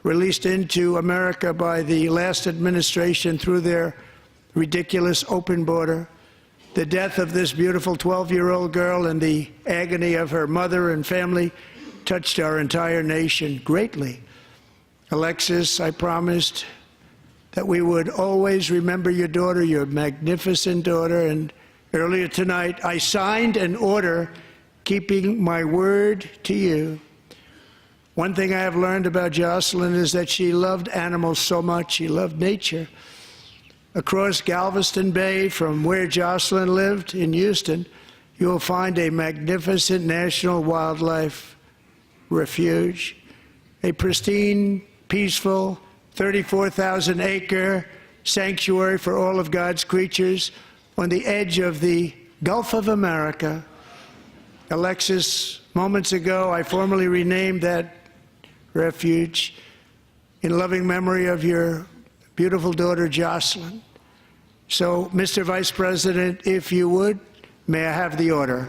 [SPEAKER 1] released into America by the last administration through their ridiculous open border. The death of this beautiful 12-year-old girl and the agony of her mother and family touched our entire nation greatly. Alexis, I promised that we would always remember your daughter, your magnificent daughter, and earlier tonight I signed an order keeping my word to you. One thing I have learned about Jocelyn is that she loved animals so much. She loved nature. Across Galveston Bay, from where Jocelyn lived in Houston, you will find a magnificent national wildlife refuge, a pristine, peaceful, 34,000-acre sanctuary for all of God's creatures on the edge of the Gulf of America. Alexis, moments ago, I formally renamed that refuge in loving memory of your beautiful daughter, Jocelyn. So, Mr. Vice President, if you would, may I have the order?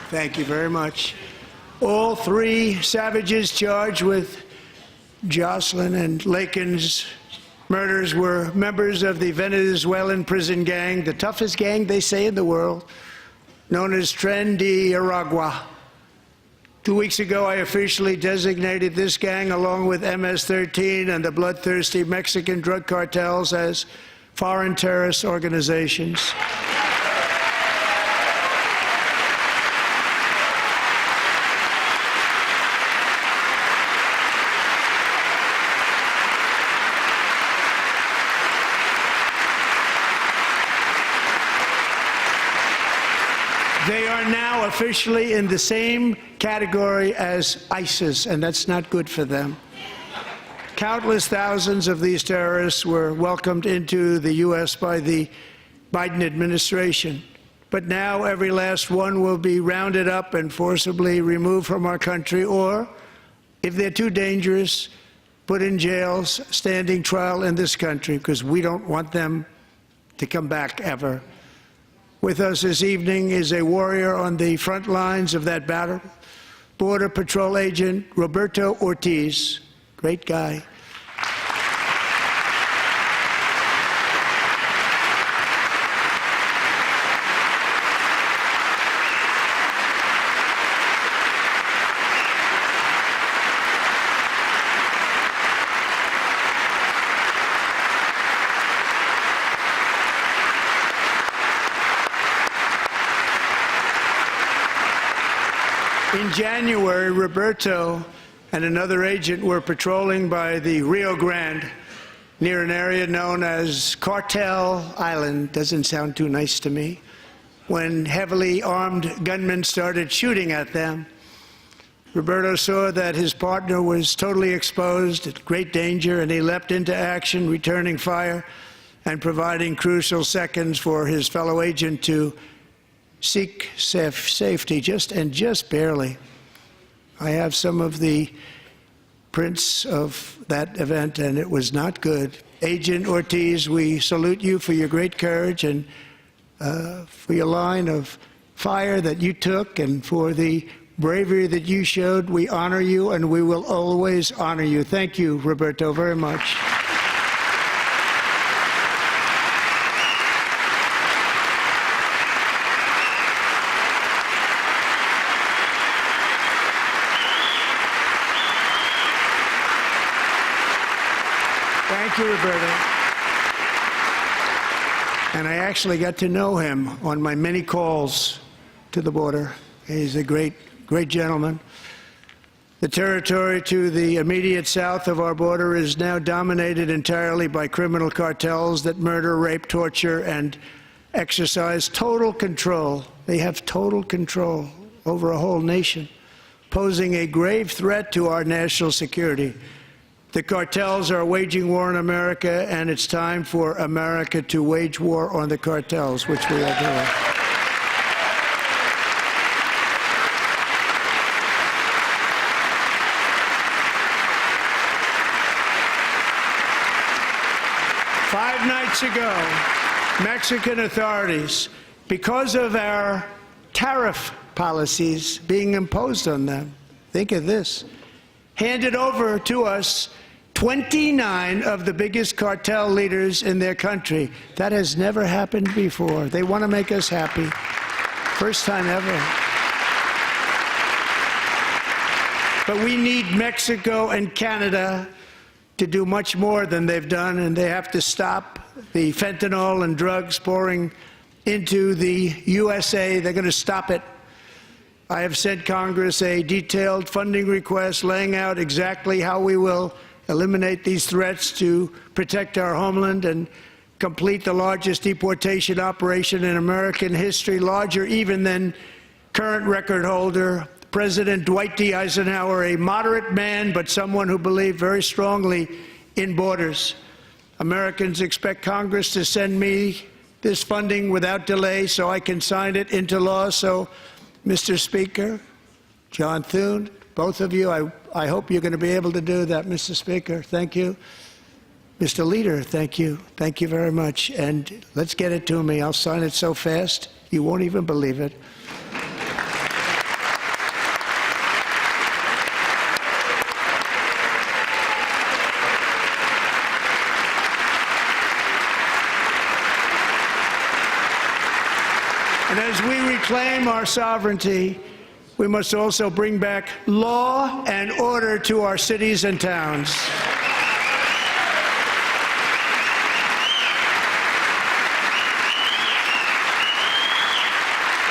[SPEAKER 1] Thank you very much. All 3 savages charged with Jocelyn and Lakin's murders were members of the Venezuelan prison gang, the toughest gang, they say, in the world, known as Tren de Aragua. 2 weeks ago, I officially designated this gang, along with MS-13 and the bloodthirsty Mexican drug cartels, as foreign terrorist organizations. They are now officially in the same category as ISIS, and that's not good for them. Countless thousands of these terrorists were welcomed into the U.S. by the Biden administration. But now every last one will be rounded up and forcibly removed from our country, or, if they're too dangerous, put in jails, standing trial in this country, because we don't want them to come back ever. With us this evening is a warrior on the front lines of that battle, Border Patrol Agent Roberto Ortiz. Great guy. In January, Roberto and another agent were patrolling by the Rio Grande near an area known as Cartel Island. Doesn't sound too nice to me. When heavily armed gunmen started shooting at them. Roberto saw that his partner was totally exposed, at great danger, and he leapt into action, returning fire and providing crucial seconds for his fellow agent to seek safety, just barely. I have some of the prints of that event, and it was not good. Agent Ortiz, we salute you for your great courage and for your line of fire that you took and for the bravery that you showed. We honor you, and we will always honor you. Thank you, Roberto, very much. Thank you, Roberto. And I actually got to know him on my many calls to the border. He's a great gentleman. The territory to the immediate south of our border is now dominated entirely by criminal cartels that murder, rape, torture, and exercise total control. They have total control over a whole nation, posing a grave threat to our national security. The cartels are waging war on America, and it's time for America to wage war on the cartels, which we are doing. Five nights ago, Mexican authorities, because of our tariff policies being imposed on them, think of this, handed over to us 29 of the biggest cartel leaders in their country. That has never happened before. They want to make us happy. First time ever. But we need Mexico and Canada to do much more than they've done, and they have to stop the fentanyl and drugs pouring into the USA. They're going to stop it. I have sent Congress a detailed funding request laying out exactly how we will eliminate these threats to protect our homeland and complete the largest deportation operation in American history, larger even than current record holder, President Dwight D. Eisenhower, a moderate man, but someone who believed very strongly in borders. Americans expect Congress to send me this funding without delay so I can sign it into law. So, Mr. Speaker, John Thune, both of you, I hope you're going to be able to do that, Mr. Speaker. Thank you. Mr. Leader, thank you. Thank you very much. And let's get it to me. I'll sign it so fast, you won't even believe it. And as we reclaim our sovereignty, we must also bring back law and order to our cities and towns.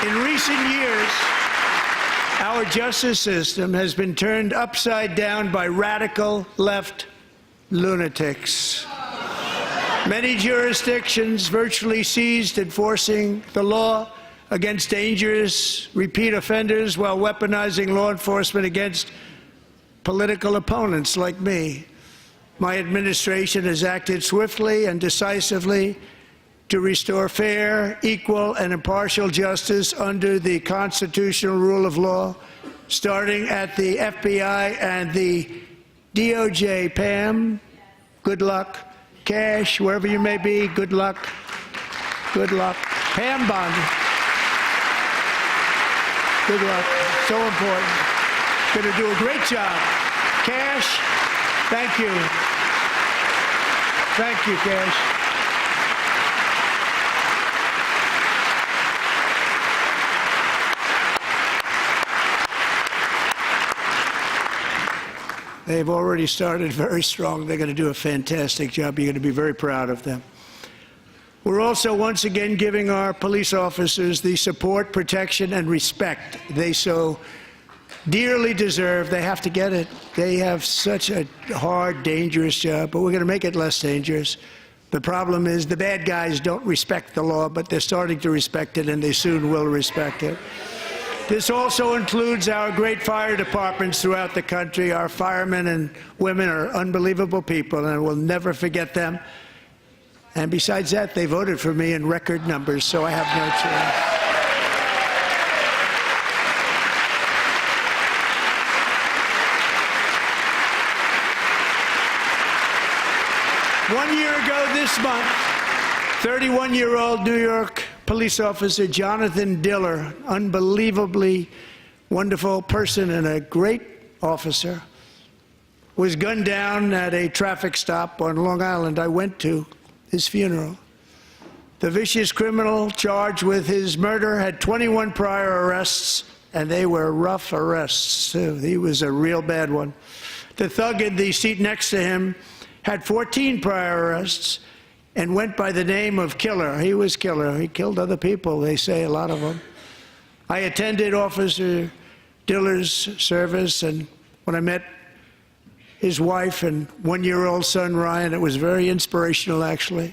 [SPEAKER 1] In recent years, our justice system has been turned upside down by radical left lunatics. Many jurisdictions virtually ceased enforcing the law against dangerous repeat offenders while weaponizing law enforcement against political opponents like me. My administration has acted swiftly and decisively to restore fair, equal, and impartial justice under the constitutional rule of law, starting at the FBI and the DOJ. Pam, good luck. Cash, wherever you may be, good luck. Good luck. Pam Bondi. Good luck. So important. Going to do a great job. Cash, thank you. Thank you, Cash. They've already started very strong. They're going to do a fantastic job. You're going to be very proud of them. We're also once again giving our police officers the support, protection, and respect they so dearly deserve. They have to get it. They have such a hard, dangerous job, but we're going to make it less dangerous. The problem is the bad guys don't respect the law, but they're starting to respect it, and they soon will respect it. This also includes our great fire departments throughout the country. Our firemen and women are unbelievable people, and we'll never forget them. And besides that, they voted for me in record numbers, so I have no choice. 1 year ago this month, 31-year-old New York police officer Jonathan Diller, unbelievably wonderful person and a great officer, was gunned down at a traffic stop on Long Island. I went to his funeral. The vicious criminal charged with his murder had 21 prior arrests, and they were rough arrests, too. He was a real bad one. The thug in the seat next to him had 14 prior arrests and went by the name of Killer. He was Killer. He killed other people, they say, a lot of them. I attended Officer Diller's service, and when I met his wife and one-year-old son, Ryan, it was very inspirational, actually.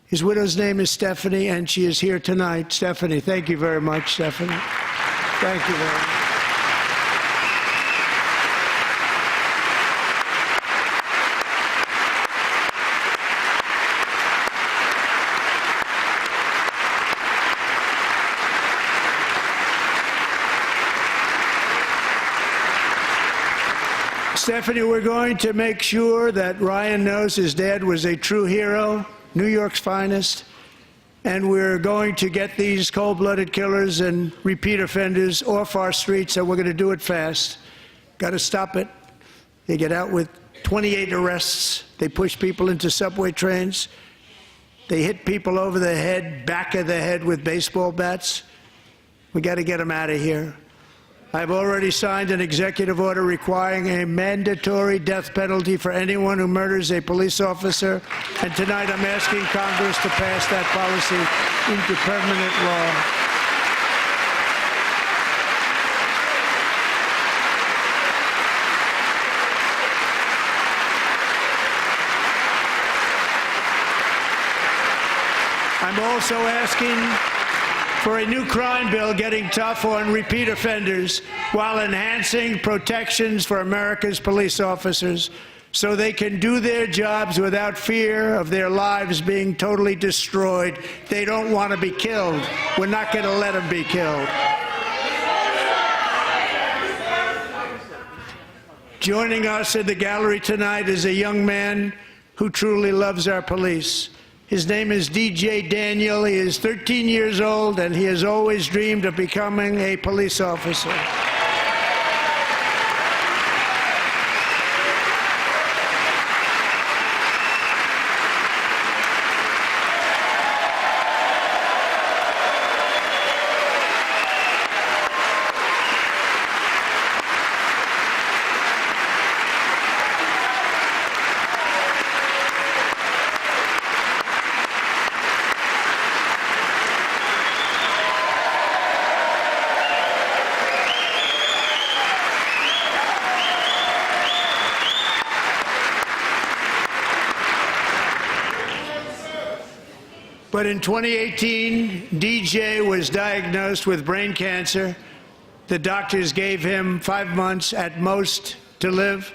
[SPEAKER 1] His widow's name is Stephanie, and she is here tonight. Stephanie, thank you very much, Stephanie. Thank you very much. Stephanie, we're going to make sure that Ryan knows his dad was a true hero, New York's finest, and we're going to get these cold-blooded killers and repeat offenders off our streets, and we're going to do it fast. Got to stop it. They get out with 28 arrests. They push people into subway trains. They hit people over the head, back of the head with baseball bats. We got to get them out of here. I've already signed an executive order requiring a mandatory death penalty for anyone who murders a police officer, and tonight I'm asking Congress to pass that policy into permanent law. I'm also asking for a new crime bill getting tough on repeat offenders while enhancing protections for America's police officers so they can do their jobs without fear of their lives being totally destroyed. They don't want to be killed. We're not going to let them be killed. Joining us in the gallery tonight is a young man who truly loves our police. His name is DJ Daniel. He is 13 years old, and he has always dreamed of becoming a police officer. But in 2018, DJ was diagnosed with brain cancer. The doctors gave him 5 months at most to live.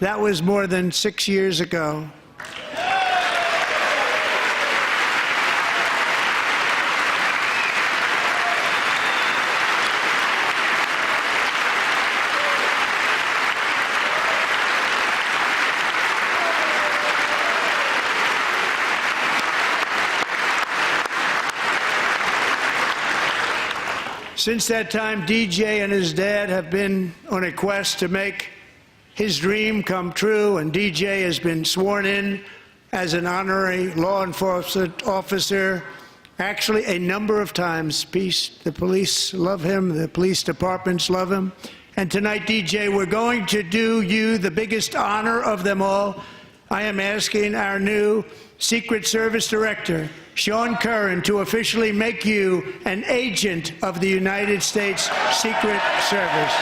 [SPEAKER 1] That was more than 6 years ago. Since that time, DJ and his dad have been on a quest to make his dream come true, and DJ has been sworn in as an honorary law enforcement officer, actually a number of times. The police love him, the police departments love him. And tonight, DJ, we're going to do you the biggest honor of them all. I am asking our new Secret Service Director, Sean Curran, to officially make you an agent of the United States Secret Service.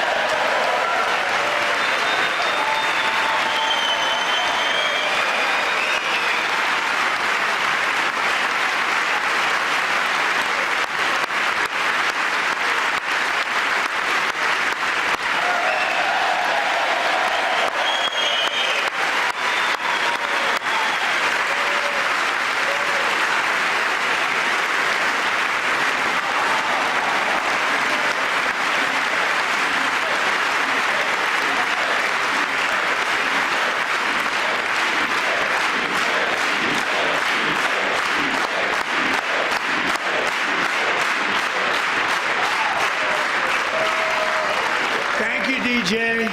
[SPEAKER 1] DJ.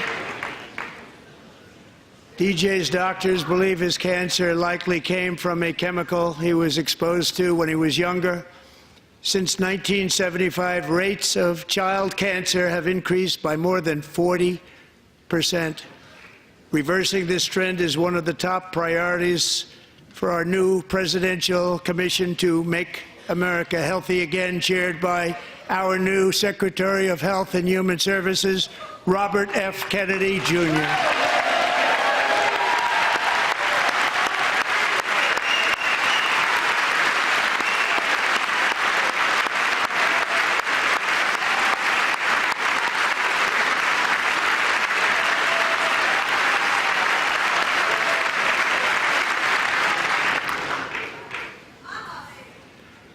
[SPEAKER 1] DJ's doctors believe his cancer likely came from a chemical he was exposed to when he was younger. Since 1975, rates of child cancer have increased by more than 40%. Reversing this trend is one of the top priorities for our new presidential commission to make America healthy again, chaired by our new Secretary of Health and Human Services, Robert F. Kennedy, Jr.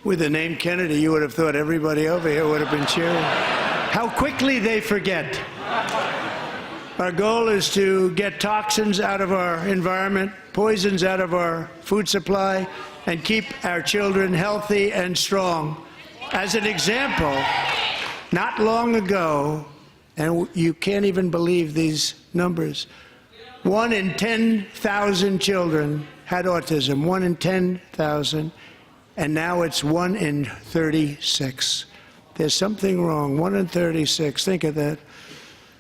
[SPEAKER 1] With the name Kennedy, you would have thought everybody over here would have been cheering. How quickly they forget. Our goal is to get toxins out of our environment, poisons out of our food supply, and keep our children healthy and strong. As an example, not long ago, and you can't even believe these numbers, 1 in 10,000 children had autism, 1 in 10,000. And now it's 1 in 36. There's something wrong. 1 in 36. Think of that.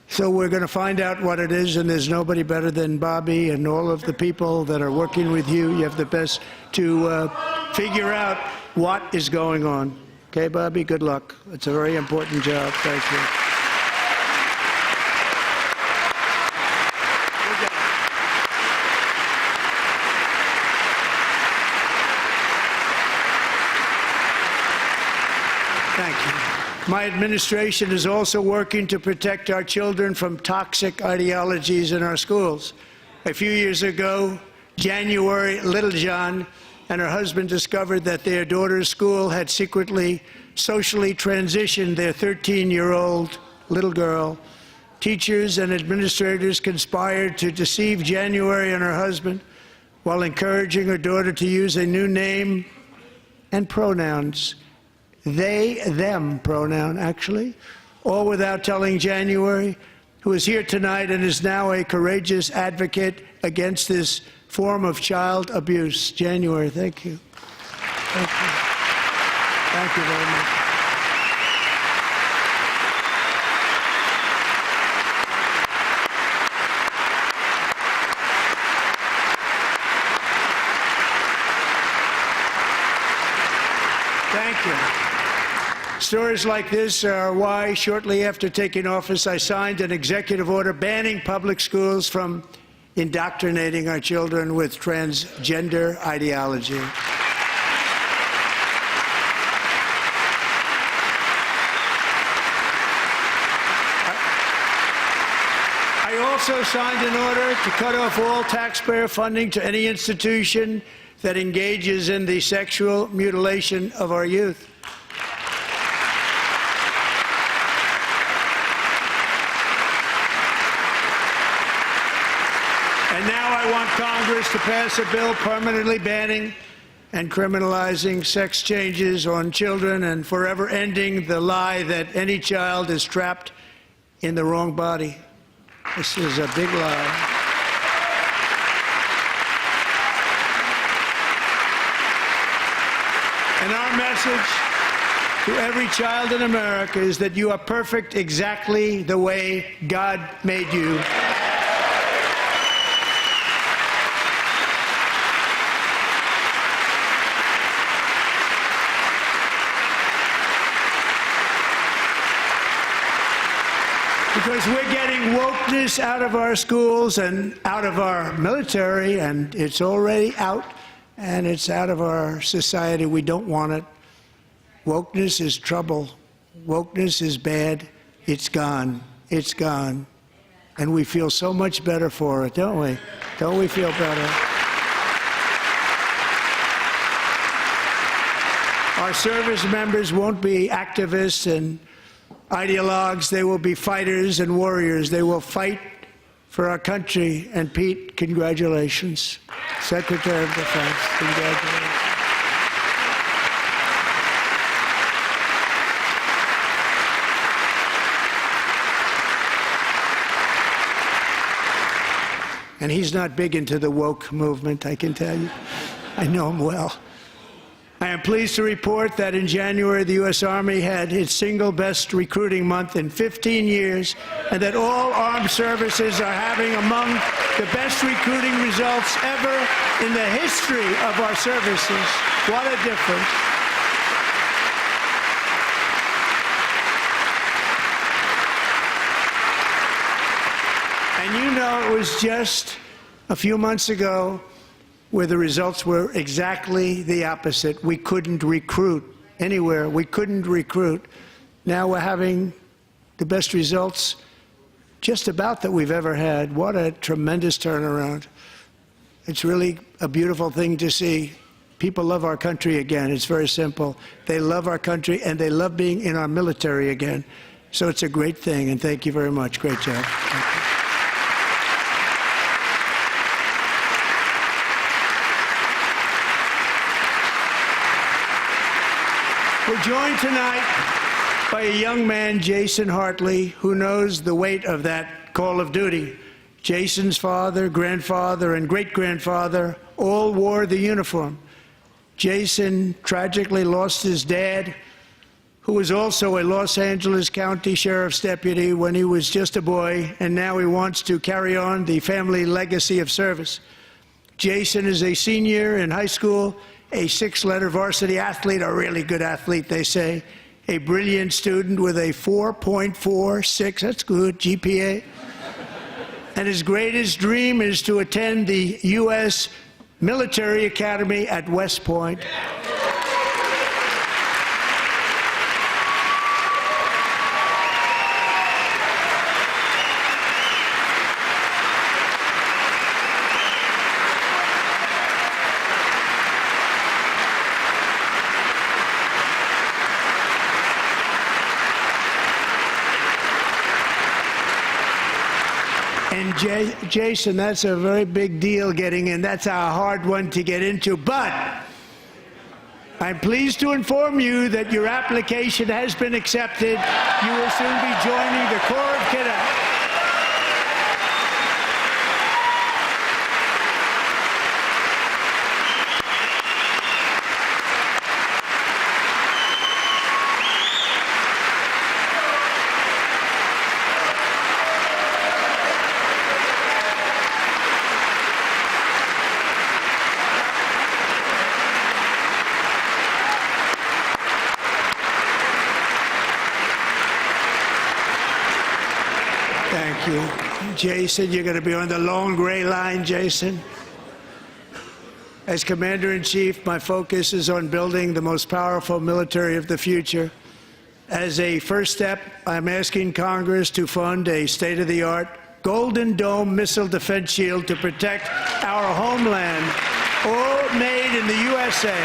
[SPEAKER 1] So we're going to find out what it is, and there's nobody better than Bobby and all of the people that are working with you. You have the best to figure out what is going on. Okay, Bobby? Good luck. It's a very important job. Thank you. Thank you. My administration is also working to protect our children from toxic ideologies in our schools. A few years ago, January, Littlejohn and her husband discovered that their daughter's school had secretly socially transitioned their 13-year-old little girl. Teachers and administrators conspired to deceive January and her husband while encouraging her daughter to use a new name and pronouns. They, them pronoun, actually, all without telling January, who is here tonight and is now a courageous advocate against this form of child abuse. January, thank you. Thank you. Thank you very much. Thank you. Stories like this are why, shortly after taking office, I signed an executive order banning public schools from indoctrinating our children with transgender ideology. I also signed an order to cut off all taxpayer funding to any institution that engages in the sexual mutilation of our youth. And now I want Congress to pass a bill permanently banning and criminalizing sex changes on children and forever ending the lie that any child is trapped in the wrong body. This is a big lie. And our message to every child in America is that you are perfect exactly the way God made you. Because we're getting wokeness out of our schools and out of our military, and it's already out, and it's out of our society. We don't want it. Wokeness is trouble. Wokeness is bad. It's gone. It's gone. And we feel so much better for it, don't we? Don't we feel better? Our service members won't be activists and ideologues. They will be fighters and warriors. They will fight for our country. And Pete, congratulations. Secretary of Defense, congratulations. And he's not big into the woke movement, I can tell you. I know him well. I am pleased to report that in January, the U.S. Army had its single best recruiting month in 15 years, and that all armed services are having among the best recruiting results ever in the history of our services. What a difference. And you know, it was just a few months ago where the results were exactly the opposite. We couldn't recruit anywhere. We couldn't recruit. Now we're having the best results just about that we've ever had. What a tremendous turnaround. It's really a beautiful thing to see. People love our country again. It's very simple. They love our country, and they love being in our military again. So it's a great thing, and thank you very much. Great job. We're joined tonight by a young man, Jason Hartley, who knows the weight of that call of duty. Jason's father, grandfather, and great-grandfather all wore the uniform. Jason tragically lost his dad, who was also a Los Angeles County Sheriff's deputy when he was just a boy, and now he wants to carry on the family legacy of service. Jason is a senior in high school, a six-letter varsity athlete, a really good athlete, they say, a brilliant student with a 4.46, that's good, GPA. And his greatest dream is to attend the U.S. Military Academy at West Point. And Jason, that's a very big deal getting in. That's a hard one to get into. But I'm pleased to inform you that your application has been accepted. You will soon be joining the Corps of Cadets. Thank you. Jason, you're going to be on the long gray line, Jason. As Commander-in-Chief, my focus is on building the most powerful military of the future. As a first step, I'm asking Congress to fund a state-of-the-art Golden Dome missile defense shield to protect our homeland, all made in the USA.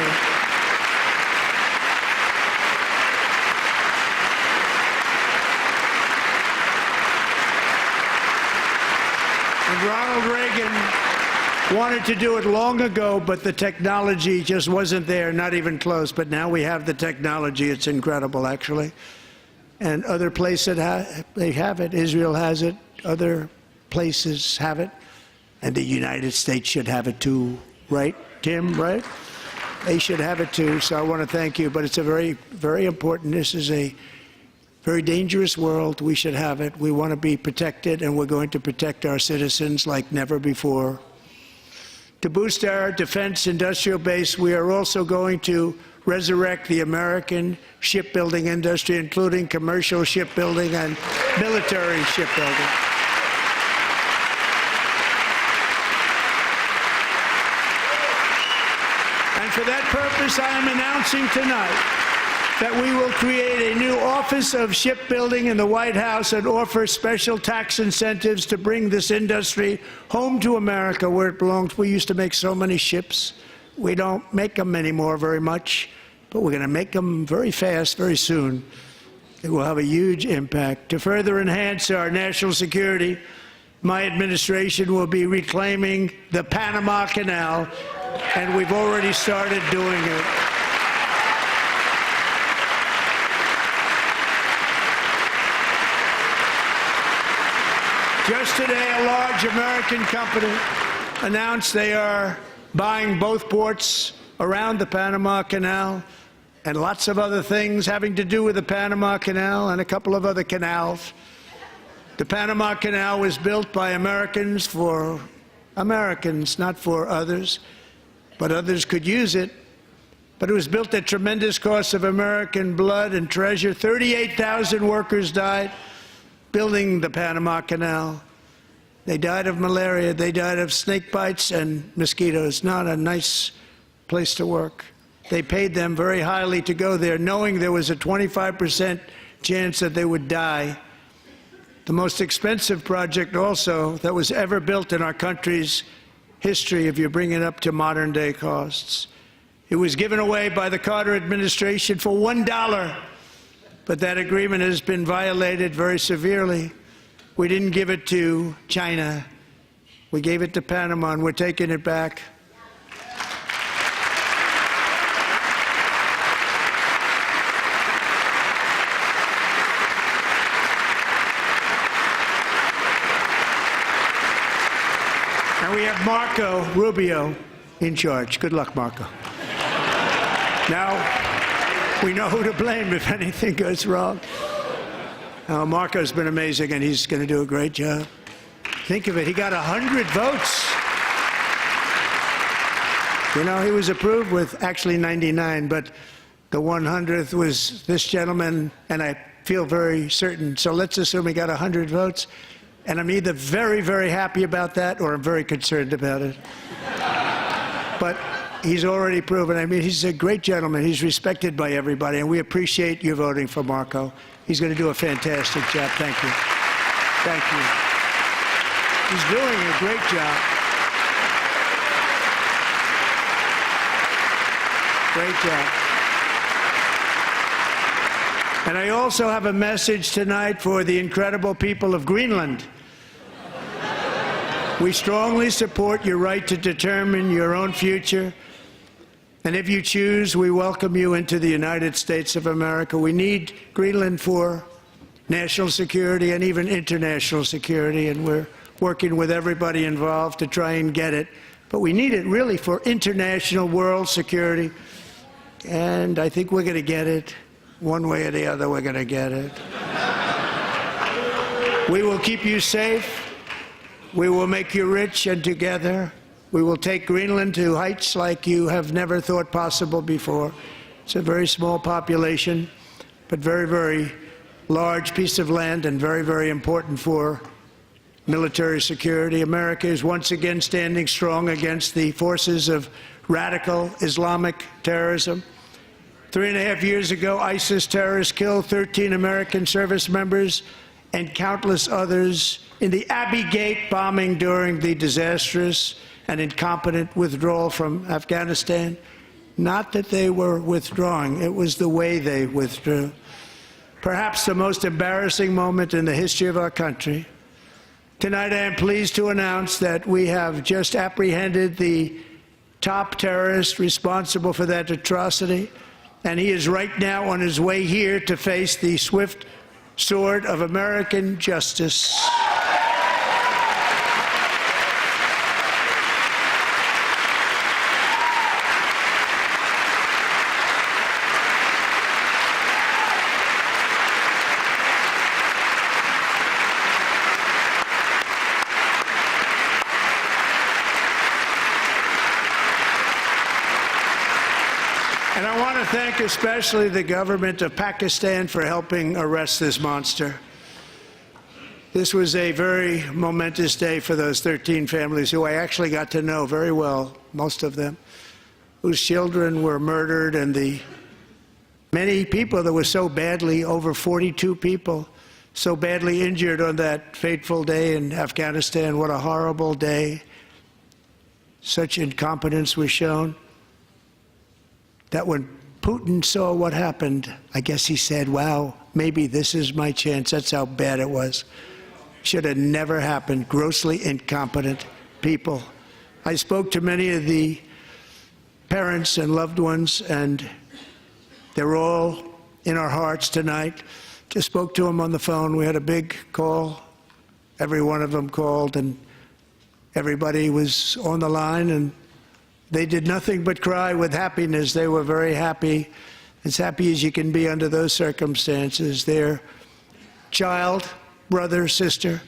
[SPEAKER 1] And Ronald Reagan wanted to do it long ago, but the technology just wasn't there, not even close. But now we have the technology. It's incredible, actually. And other places they have it. Israel has it. Other places have it. And the United States should have it too, right, Tim, right? They should have it too. So I want to thank you. But it's a very, very important. This is a very dangerous world. We should have it. We want to be protected, and we're going to protect our citizens like never before. To boost our defense industrial base, we are also going to resurrect the American shipbuilding industry, including commercial shipbuilding and military shipbuilding. And for that purpose, I am announcing tonight that we will create a new Office of Shipbuilding in the White House and offer special tax incentives to bring this industry home to America where it belongs. We used to make so many ships. We don't make them anymore very much, but we're going to make them very fast, very soon. It will have a huge impact. To further enhance our national security, my administration will be reclaiming the Panama Canal, and we've already started doing it. Just today, a large American company announced they are buying both ports around the Panama Canal and lots of other things having to do with the Panama Canal and a couple of other canals. The Panama Canal was built by Americans for Americans, not for others, but others could use it. But it was built at tremendous cost of American blood and treasure. 38,000 workers died building the Panama Canal. They died of malaria, they died of snake bites and mosquitoes. Not a nice place to work. They paid them very highly to go there, knowing there was a 25% chance that they would die. The most expensive project also that was ever built in our country's history, if you bring it up to modern day costs. It was given away by the Carter administration for $1, but that agreement has been violated very severely. We didn't give it to China. We gave it to Panama, and we're taking it back. And we have Marco Rubio in charge. Good luck, Marco. Now, we know who to blame if anything goes wrong. Marco's been amazing, and he's going to do a great job. Think of it, he got 100 votes. You know, he was approved with actually 99, but the 100th was this gentleman, and I feel very certain. So let's assume he got 100 votes, and I'm either very, very happy about that or I'm very concerned about it. But he's already proven. I mean, he's a great gentleman. He's respected by everybody, and we appreciate you voting for Marco. He's going to do a fantastic job. Thank you. Thank you. He's doing a great job. Great job. And I also have a message tonight for the incredible people of Greenland. We strongly support your right to determine your own future. And if you choose, we welcome you into the United States of America. We need Greenland for national security and even international security, and we're working with everybody involved to try and get it. But we need it really for international world security, and I think we're going to get it. One way or the other, we're going to get it. We will keep you safe. We will make you rich, and together we will take Greenland to heights like you have never thought possible before. It's a very small population, but very, very large piece of land and very, very important for military security. America is once again standing strong against the forces of radical Islamic terrorism. 3.5 years ago, ISIS terrorists killed 13 American service members and countless others in the Abbey Gate bombing during the disastrous and incompetent withdrawal from Afghanistan. Not that they were withdrawing, it was the way they withdrew. Perhaps the most embarrassing moment in the history of our country. Tonight I am pleased to announce that we have just apprehended the top terrorist responsible for that atrocity, and he is right now on his way here to face the swift sword of American justice. And I want to thank especially the government of Pakistan for helping arrest this monster. This was a very momentous day for those 13 families who I actually got to know very well, most of them, whose children were murdered, and the many people that were so badly, over 42 people, so badly injured on that fateful day in Afghanistan. What a horrible day. Such incompetence was shown that when Putin saw what happened, I guess he said, wow, maybe this is my chance. That's how bad it was. Should have never happened. Grossly incompetent people. I spoke to many of the parents and loved ones, and they're all in our hearts tonight. Just spoke to them on the phone. We had a big call every one of them called, and everybody was on the line, and they did nothing but cry with happiness. They were very happy, as happy as you can be under those circumstances. Their child, brother, sister,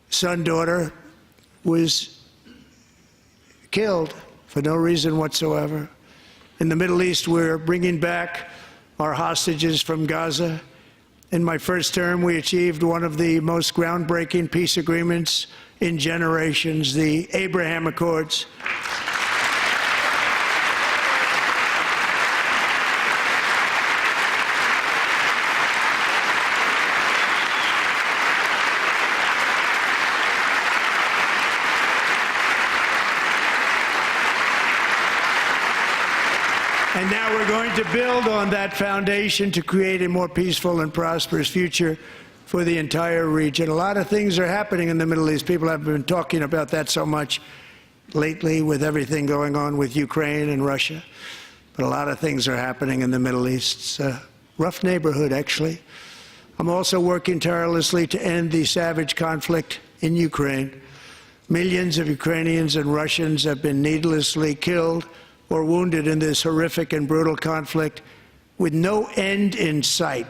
[SPEAKER 1] son, daughter was killed for no reason whatsoever. In the Middle East, we're bringing back our hostages from Gaza. In my first term, we achieved one of the most groundbreaking peace agreements in generations, the Abraham Accords. And now we're going to build on that foundation to create a more peaceful and prosperous future for the entire region. A lot of things are happening in the Middle East. People have been talking about that so much lately with everything going on with Ukraine and Russia. But a lot of things are happening in the Middle East. It's a rough neighborhood, actually. I'm also working tirelessly to end the savage conflict in Ukraine. Millions of Ukrainians and Russians have been needlessly killed or wounded in this horrific and brutal conflict with no end in sight.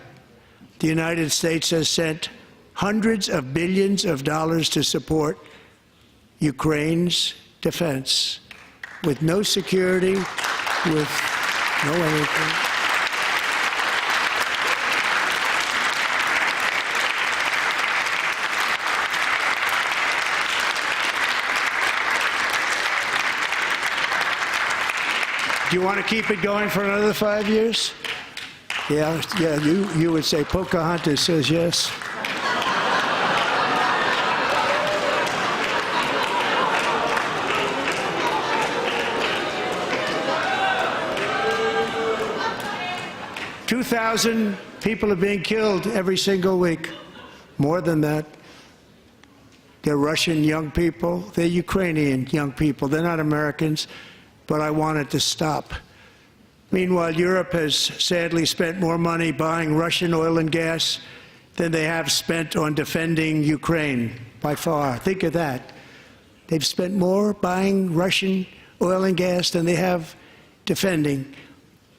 [SPEAKER 1] The United States has sent hundreds of billions of dollars to support Ukraine's defense with no security, with no anything. Do you want to keep it going for another 5 years? Yeah, you would say Pocahontas says yes. $2,000 people are being killed every single week. More than that. They're Russian young people. They're Ukrainian young people. They're not Americans. But I want it to stop. Meanwhile, Europe has sadly spent more money buying Russian oil and gas than they have spent on defending Ukraine, by far. Think of that. They've spent more buying Russian oil and gas than they have defending.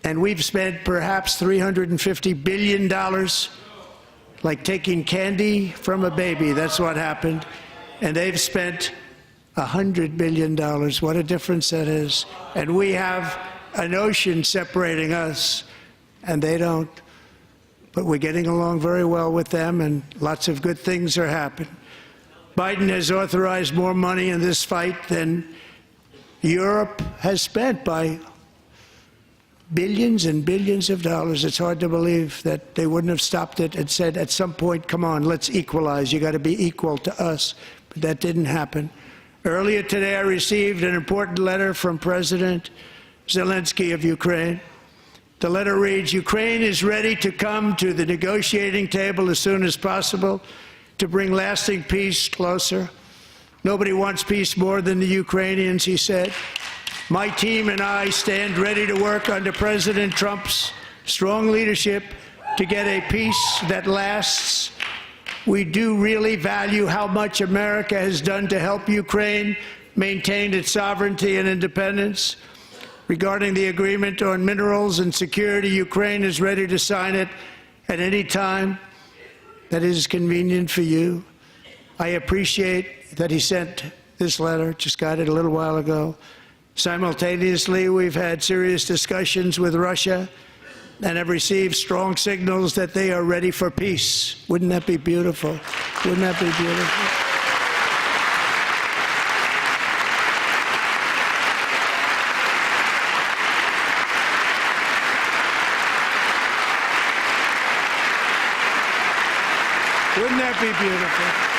[SPEAKER 1] And we've spent perhaps $350 billion, like taking candy from a baby. That's what happened. And they've spent $100 billion. What a difference that is. And we have an ocean separating us, and they don't. But we're getting along very well with them, and lots of good things are happening. Biden has authorized more money in this fight than Europe has spent, by billions and billions of dollars. It's hard to believe that they wouldn't have stopped it and said at some point, come on, let's equalize. You got to be equal to us. But that didn't happen. Earlier today, I received an important letter from President Zelensky of Ukraine. The letter reads, Ukraine is ready to come to the negotiating table as soon as possible to bring lasting peace closer. Nobody wants peace more than the Ukrainians, he said. My team and I stand ready to work under President Trump's strong leadership to get a peace that lasts. We do really value how much America has done to help Ukraine maintain its sovereignty and independence. Regarding the agreement on minerals and security, Ukraine is ready to sign it at any time that is convenient for you. I appreciate that he sent this letter, just got it a little while ago. Simultaneously, we've had serious discussions with Russia and have received strong signals that they are ready for peace. Wouldn't that be beautiful? Wouldn't that be beautiful? Wouldn't that be beautiful?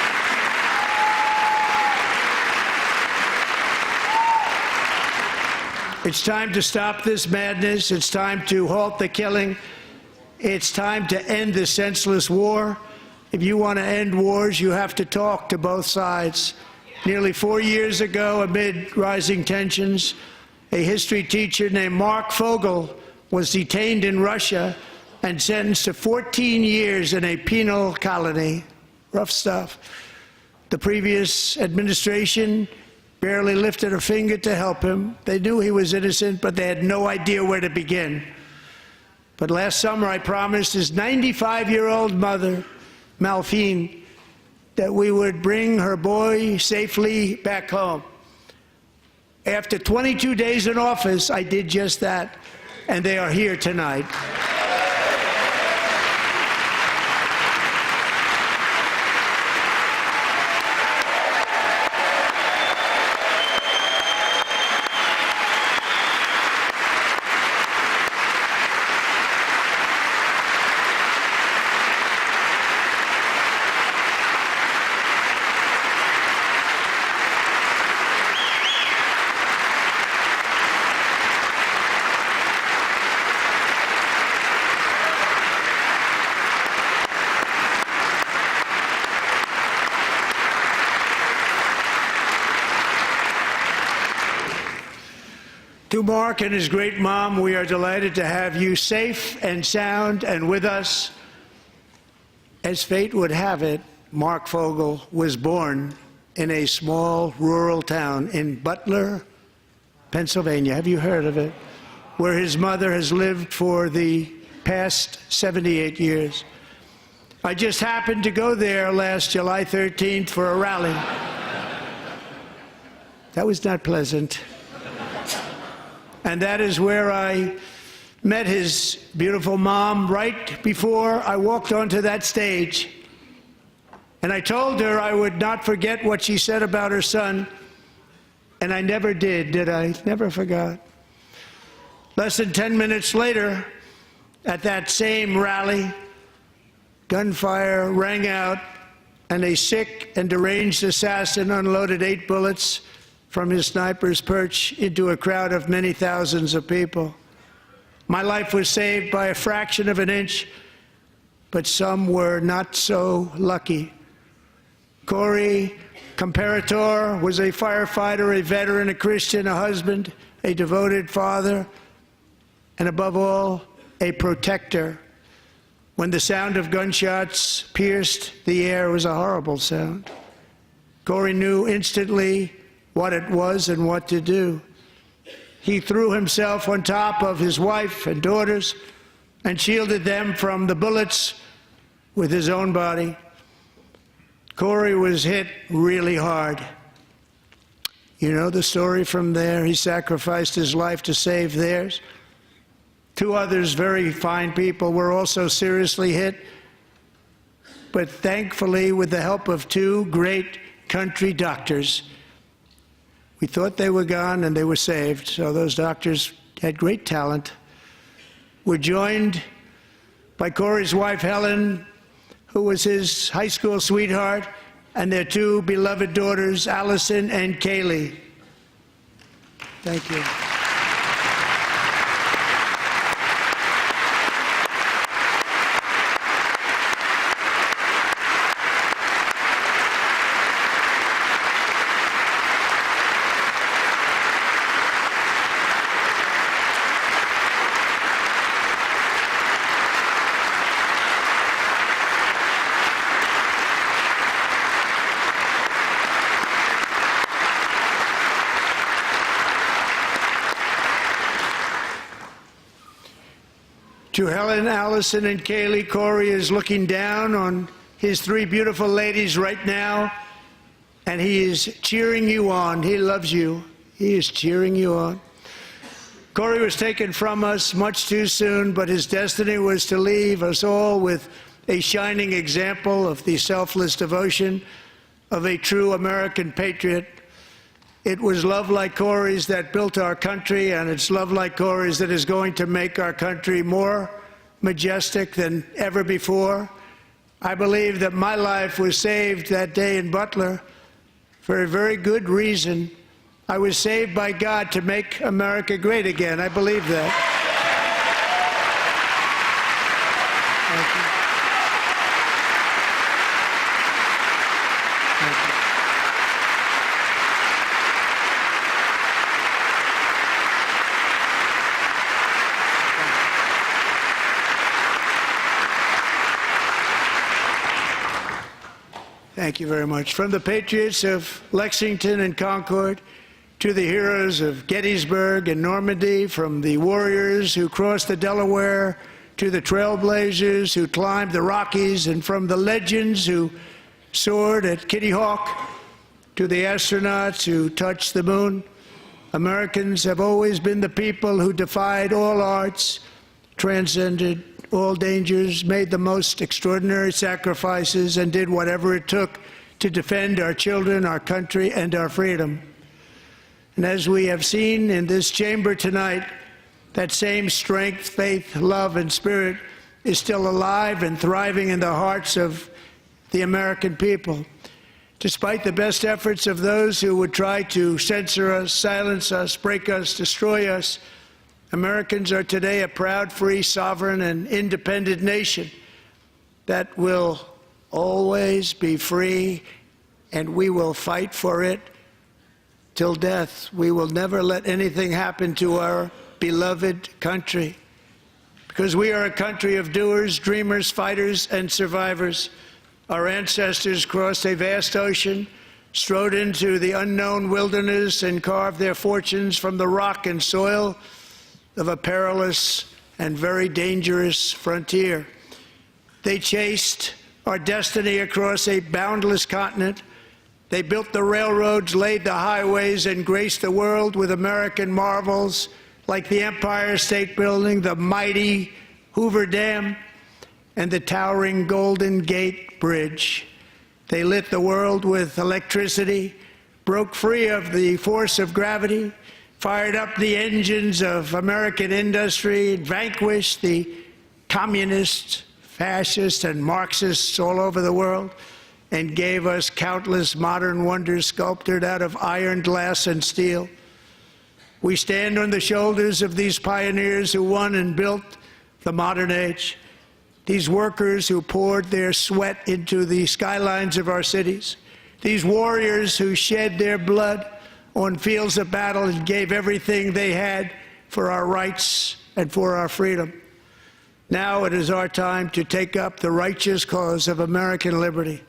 [SPEAKER 1] It's time to stop this madness. It's time to halt the killing. It's time to end this senseless war. If you want to end wars, you have to talk to both sides. Nearly 4 years ago, amid rising tensions, a history teacher named Mark Fogel was detained in Russia and sentenced to 14 years in a penal colony. Rough stuff. The previous administration barely lifted a finger to help him. They knew he was innocent, but they had no idea where to begin. But last summer, I promised his 95-year-old mother, Malphine, that we would bring her boy safely back home. After 22 days in office, I did just that, and they are here tonight. To Mark and his great mom, we are delighted to have you safe and sound and with us. As fate would have it, Mark Fogel was born in a small rural town in Butler, Pennsylvania. Have you heard of it? Where his mother has lived for the past 78 years. I just happened to go there last July 13th for a rally. That was not pleasant. And that is where I met his beautiful mom right before I walked onto that stage. And I told her I would not forget what she said about her son. And I never did I? Never forgot. Less than 10 minutes later, at that same rally, gunfire rang out, and a sick and deranged assassin unloaded 8 bullets from his sniper's perch into a crowd of many thousands of people. My life was saved by a fraction of an inch, but some were not so lucky. Corey Comparator was a firefighter, a veteran, a Christian, a husband, a devoted father, and above all, a protector. When the sound of gunshots pierced the air, it was a horrible sound. Corey knew instantly what it was and what to do. He threw himself on top of his wife and daughters and shielded them from the bullets with his own body. Corey was hit really hard. You know the story from there. He sacrificed his life to save theirs. 2 others, very fine people, were also seriously hit. But thankfully, with the help of 2 great country doctors, we thought they were gone and they were saved. So those doctors had great talent. We're joined by Corey's wife, Helen, who was his high school sweetheart, and their 2 beloved daughters, Allison and Kaylee. Thank you. To Helen, Allison, and Kaylee, Corey is looking down on his 3 beautiful ladies right now, and he is cheering you on. He loves you. He is cheering you on. Corey was taken from us much too soon, but his destiny was to leave us all with a shining example of the selfless devotion of a true American patriot. It was love like Corey's that built our country, and it's love like Corey's that is going to make our country more majestic than ever before. I believe that my life was saved that day in Butler for a very good reason. I was saved by God to make America great again. I believe that. Thank you. Thank you very much. From the patriots of Lexington and Concord to the heroes of Gettysburg and Normandy, from the warriors who crossed the Delaware to the trailblazers who climbed the Rockies, and from the legends who soared at Kitty Hawk to the astronauts who touched the moon, Americans have always been the people who defied all odds, transcended all dangers, made the most extraordinary sacrifices, and did whatever it took to defend our children, our country, and our freedom. And as we have seen in this chamber tonight, that same strength, faith, love, and spirit is still alive and thriving in the hearts of the American people. Despite the best efforts of those who would try to censor us, silence us, break us, destroy us, Americans are today a proud, free, sovereign, and independent nation that will always be free, and we will fight for it till death. We will never let anything happen to our beloved country, because we are a country of doers, dreamers, fighters, and survivors. Our ancestors crossed a vast ocean, strode into the unknown wilderness, and carved their fortunes from the rock and soil of a perilous and very dangerous frontier. They chased our destiny across a boundless continent. They built the railroads, laid the highways, and graced the world with American marvels like the Empire State Building, the mighty Hoover Dam, and the towering Golden Gate Bridge. They lit the world with electricity, broke free of the force of gravity, fired up the engines of American industry, vanquished the communists, fascists, and Marxists all over the world, and gave us countless modern wonders sculptured out of iron, glass, and steel. We stand on the shoulders of these pioneers who won and built the modern age, these workers who poured their sweat into the skylines of our cities, these warriors who shed their blood on fields of battle and gave everything they had for our rights and for our freedom. Now it is our time to take up the righteous cause of American liberty,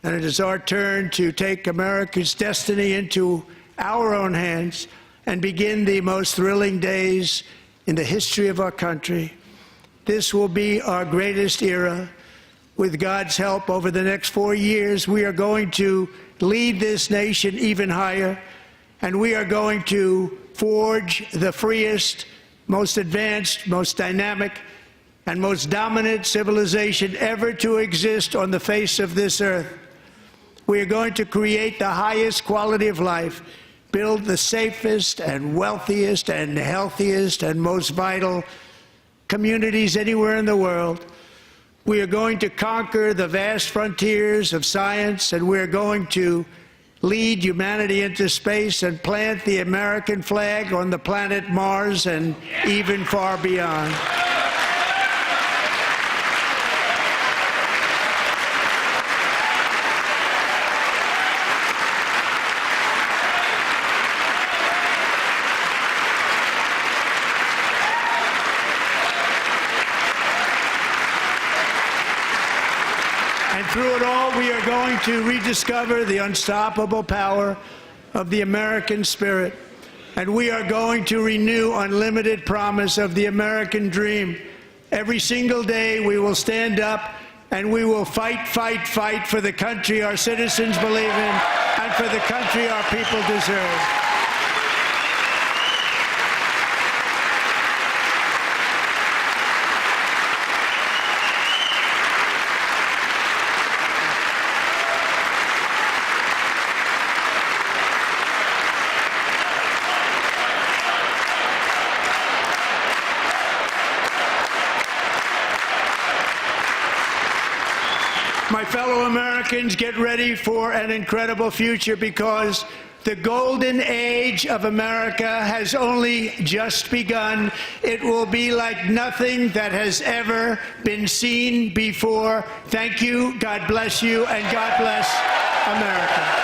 [SPEAKER 1] and it is our turn to take America's destiny into our own hands and begin the most thrilling days in the history of our country. This will be our greatest era. With God's help, over the next 4 years, we are going to lead this nation even higher, and we are going to forge the freest, most advanced, most dynamic, and most dominant civilization ever to exist on the face of this earth. We are going to create the highest quality of life, build the safest and wealthiest and healthiest and most vital communities anywhere in the world. We are going to conquer the vast frontiers of science, and we are going to lead humanity into space and plant the American flag on the planet Mars and even far beyond. Through it all, we are going to rediscover the unstoppable power of the American spirit, and we are going to renew unlimited promise of the American dream. Every single day we will stand up and we will fight, fight, fight for the country our citizens believe in and for the country our people deserve. My fellow Americans, get ready for an incredible future, because the golden age of America has only just begun. It will be like nothing that has ever been seen before. Thank you, God bless you, and God bless America.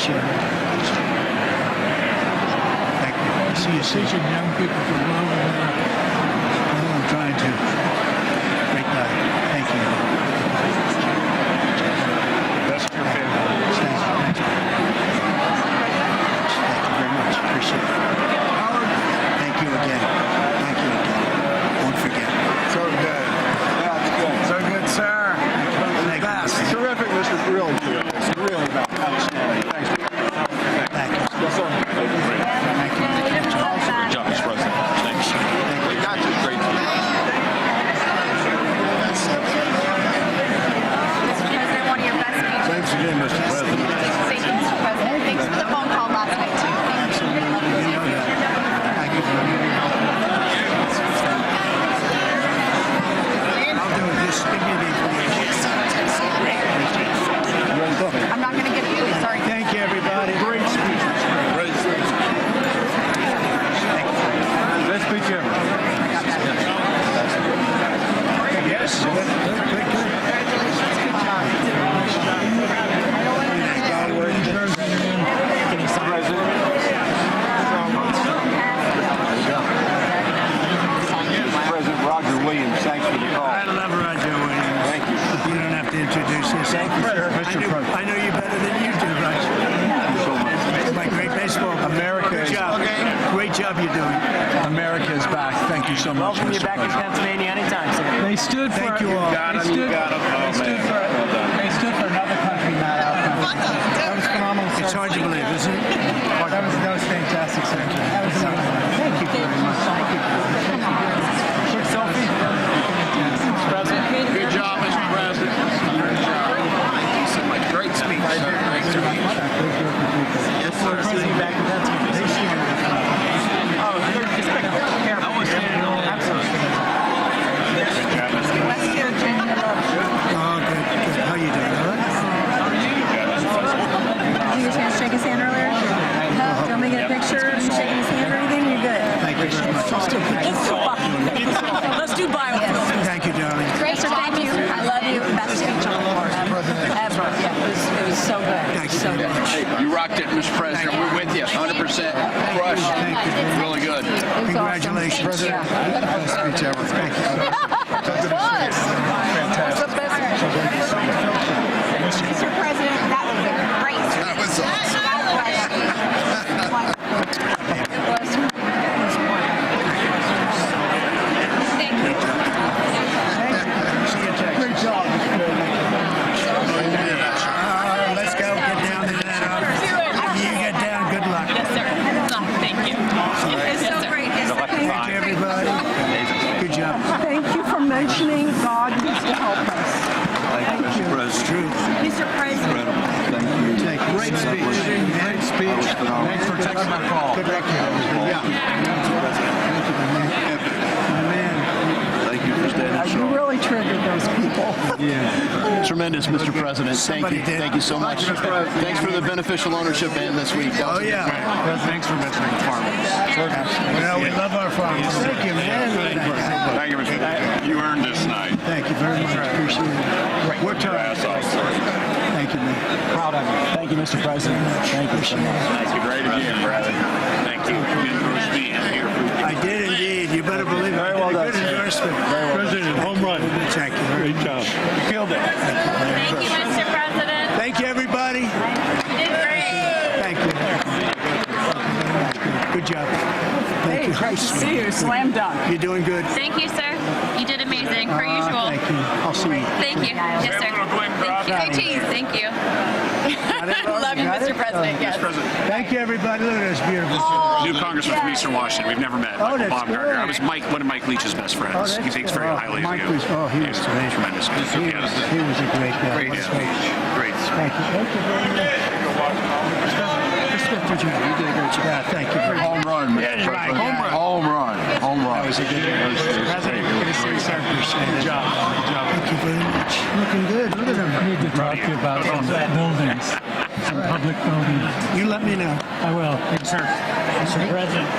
[SPEAKER 1] Appreciate it. Thank you. See you soon.
[SPEAKER 3] Teaching young people to love America.
[SPEAKER 1] I'm trying to. Great guy. Thank you.
[SPEAKER 4] Best of your family.
[SPEAKER 1] Thank you. Thank you very much. Appreciate it.
[SPEAKER 3] Howard,
[SPEAKER 1] Thank you again. Thank you again. Won't forget.
[SPEAKER 4] So good. That's good. So good, sir.
[SPEAKER 1] Thank you.
[SPEAKER 4] Terrific, Mr. Really good. It's really about outstanding. Thanks.
[SPEAKER 1] Thank you.
[SPEAKER 4] Yes, sir.
[SPEAKER 1] Thank you.
[SPEAKER 4] Great job, Mr. President. Thanks. We got you. Great.
[SPEAKER 5] Mr. President, one of your best speeches.
[SPEAKER 4] Thanks again, Mr. President.
[SPEAKER 5] Thank you, Mr. President. Thanks for the phone call last night, too. Thank you.
[SPEAKER 1] You know that. Thank you. I'll do it. Just give me the information.
[SPEAKER 5] I'm not going to give you. Sorry.
[SPEAKER 1] Thank you, everybody.
[SPEAKER 4] Great speech. Great speech. Best speech ever.
[SPEAKER 1] Yes. Good.
[SPEAKER 4] President Roger Williams, thanks for the call.
[SPEAKER 1] I love Roger Williams.
[SPEAKER 4] Thank you.
[SPEAKER 1] You don't have to introduce yourself. I know you better than you do, Roger.
[SPEAKER 4] Thank you so much.
[SPEAKER 1] It's my great baseball.
[SPEAKER 6] America
[SPEAKER 1] Good
[SPEAKER 6] is-
[SPEAKER 1] job. Great job you're doing.
[SPEAKER 6] America is back. Thank you so much,
[SPEAKER 7] Welcome you
[SPEAKER 6] Mr.
[SPEAKER 7] back in
[SPEAKER 6] President.
[SPEAKER 7] Pennsylvania anytime, sir.
[SPEAKER 3] they stood for.
[SPEAKER 1] Thank you all.
[SPEAKER 3] They stood for another country, not our country. That was phenomenal. Sir.
[SPEAKER 1] It's hard to believe, isn't it?
[SPEAKER 3] That was fantastic, sir. That was
[SPEAKER 1] Thank you very much. Thank you.
[SPEAKER 3] quick selfie.
[SPEAKER 4] Good job, Mr. President. So much great speech. Thanks, sir.
[SPEAKER 7] Yes, sir. See you back in Pennsylvania. Oh, just back here. I want to stand in all. Absolutely.
[SPEAKER 5] West Virginia.
[SPEAKER 1] Oh, good. How you doing? All right?
[SPEAKER 5] Did you get a chance to shake his hand earlier? No? Do you want me to get a picture of you shaking his hand or anything? You're good.
[SPEAKER 1] Thank you very much.
[SPEAKER 5] Let's do biofilm.
[SPEAKER 1] Thank you, darling.
[SPEAKER 5] Great, sir. Thank you. I love you. Best speech on the board ever. Yeah, it was so good.
[SPEAKER 1] Thank you
[SPEAKER 5] So
[SPEAKER 1] very
[SPEAKER 5] good.
[SPEAKER 1] much.
[SPEAKER 4] Hey, you rocked it, Mr. President. We're with you. 100% crush.
[SPEAKER 1] Thank you.
[SPEAKER 4] Really good.
[SPEAKER 5] It was awesome.
[SPEAKER 1] Congratulations.
[SPEAKER 5] Yeah.
[SPEAKER 4] Best speech ever. Thank you.
[SPEAKER 5] It was. Fantastic. Mr. President, that was a great speech.
[SPEAKER 4] That was awesome.
[SPEAKER 5] Thank you.
[SPEAKER 3] Great job.
[SPEAKER 1] Let's go. Get down to that. You get down. Good luck.
[SPEAKER 8] Yes, sir. Thank you.
[SPEAKER 5] It's so great.
[SPEAKER 1] Thank you, everybody. Good job.
[SPEAKER 9] Thank you for mentioning God needs to help us.
[SPEAKER 1] It's true.
[SPEAKER 5] Mr. President.
[SPEAKER 1] Thank you.
[SPEAKER 4] Great speech. Great speech. Thanks for taking my call.
[SPEAKER 1] Good luck. Yeah. My man.
[SPEAKER 4] Thank you for standing
[SPEAKER 9] You really triggered those people.
[SPEAKER 10] Tremendous, Mr. President. Thank
[SPEAKER 1] Somebody
[SPEAKER 10] you.
[SPEAKER 1] did.
[SPEAKER 10] Thank you so much. Thanks for the beneficial ownership ban this week.
[SPEAKER 1] Oh, yeah.
[SPEAKER 4] Thanks for mentioning farmers.
[SPEAKER 1] Well, we love our farmers. Thank you, man.
[SPEAKER 4] Thank you, Mr. President. You earned this night.
[SPEAKER 1] Thank you very much. Appreciate it. We're tired. Thank you, man.
[SPEAKER 6] Proud of you. Thank you, Mr. President. Thank you so much.
[SPEAKER 4] Thank you. Great again, brother. Thank you.
[SPEAKER 1] I did indeed. You better believe it. Very well done. Good endorsement.
[SPEAKER 4] President, home run.
[SPEAKER 1] Thank you.
[SPEAKER 4] Great job. You killed it.
[SPEAKER 8] Thank you, Mr. President.
[SPEAKER 1] Thank you, everybody.
[SPEAKER 8] You did great.
[SPEAKER 1] Thank you. Good job. Thank you.
[SPEAKER 9] Great to see you. Slam dunk.
[SPEAKER 1] You're doing good.
[SPEAKER 8] Thank you, sir. You did amazing, per usual.
[SPEAKER 1] Thank you. I'll see you.
[SPEAKER 8] Thank you. Yes, sir. Thank you. Hey, cheese. Thank you. Love you, Mr. President. Yes.
[SPEAKER 1] Thank you, everybody. Look at this beautiful
[SPEAKER 11] New congressman from Eastern Washington. We've never met.
[SPEAKER 1] Oh,
[SPEAKER 11] Michael
[SPEAKER 1] that's
[SPEAKER 11] Baumgartner.
[SPEAKER 1] good.
[SPEAKER 11] I was one of Mike Leach's best friends.
[SPEAKER 1] Oh, that's
[SPEAKER 11] He thinks
[SPEAKER 1] good.
[SPEAKER 11] very highly
[SPEAKER 1] Mike
[SPEAKER 11] of you.
[SPEAKER 1] was, he was terrific.
[SPEAKER 11] Tremendous.
[SPEAKER 1] He was a great guy.
[SPEAKER 11] Great. Great.
[SPEAKER 1] Thank you. Thank you very much. Respect for you. You did a great job. Yeah, thank you very much.
[SPEAKER 4] Home run, Mr. President. Home run. Home run. That was a good
[SPEAKER 1] President, good to see you, sir. Good job. Thank you very much. Looking good. Look at him.
[SPEAKER 3] I need to talk to you about some buildings, some public buildings.
[SPEAKER 1] You let me know.
[SPEAKER 3] I will. Sir. Mr. President.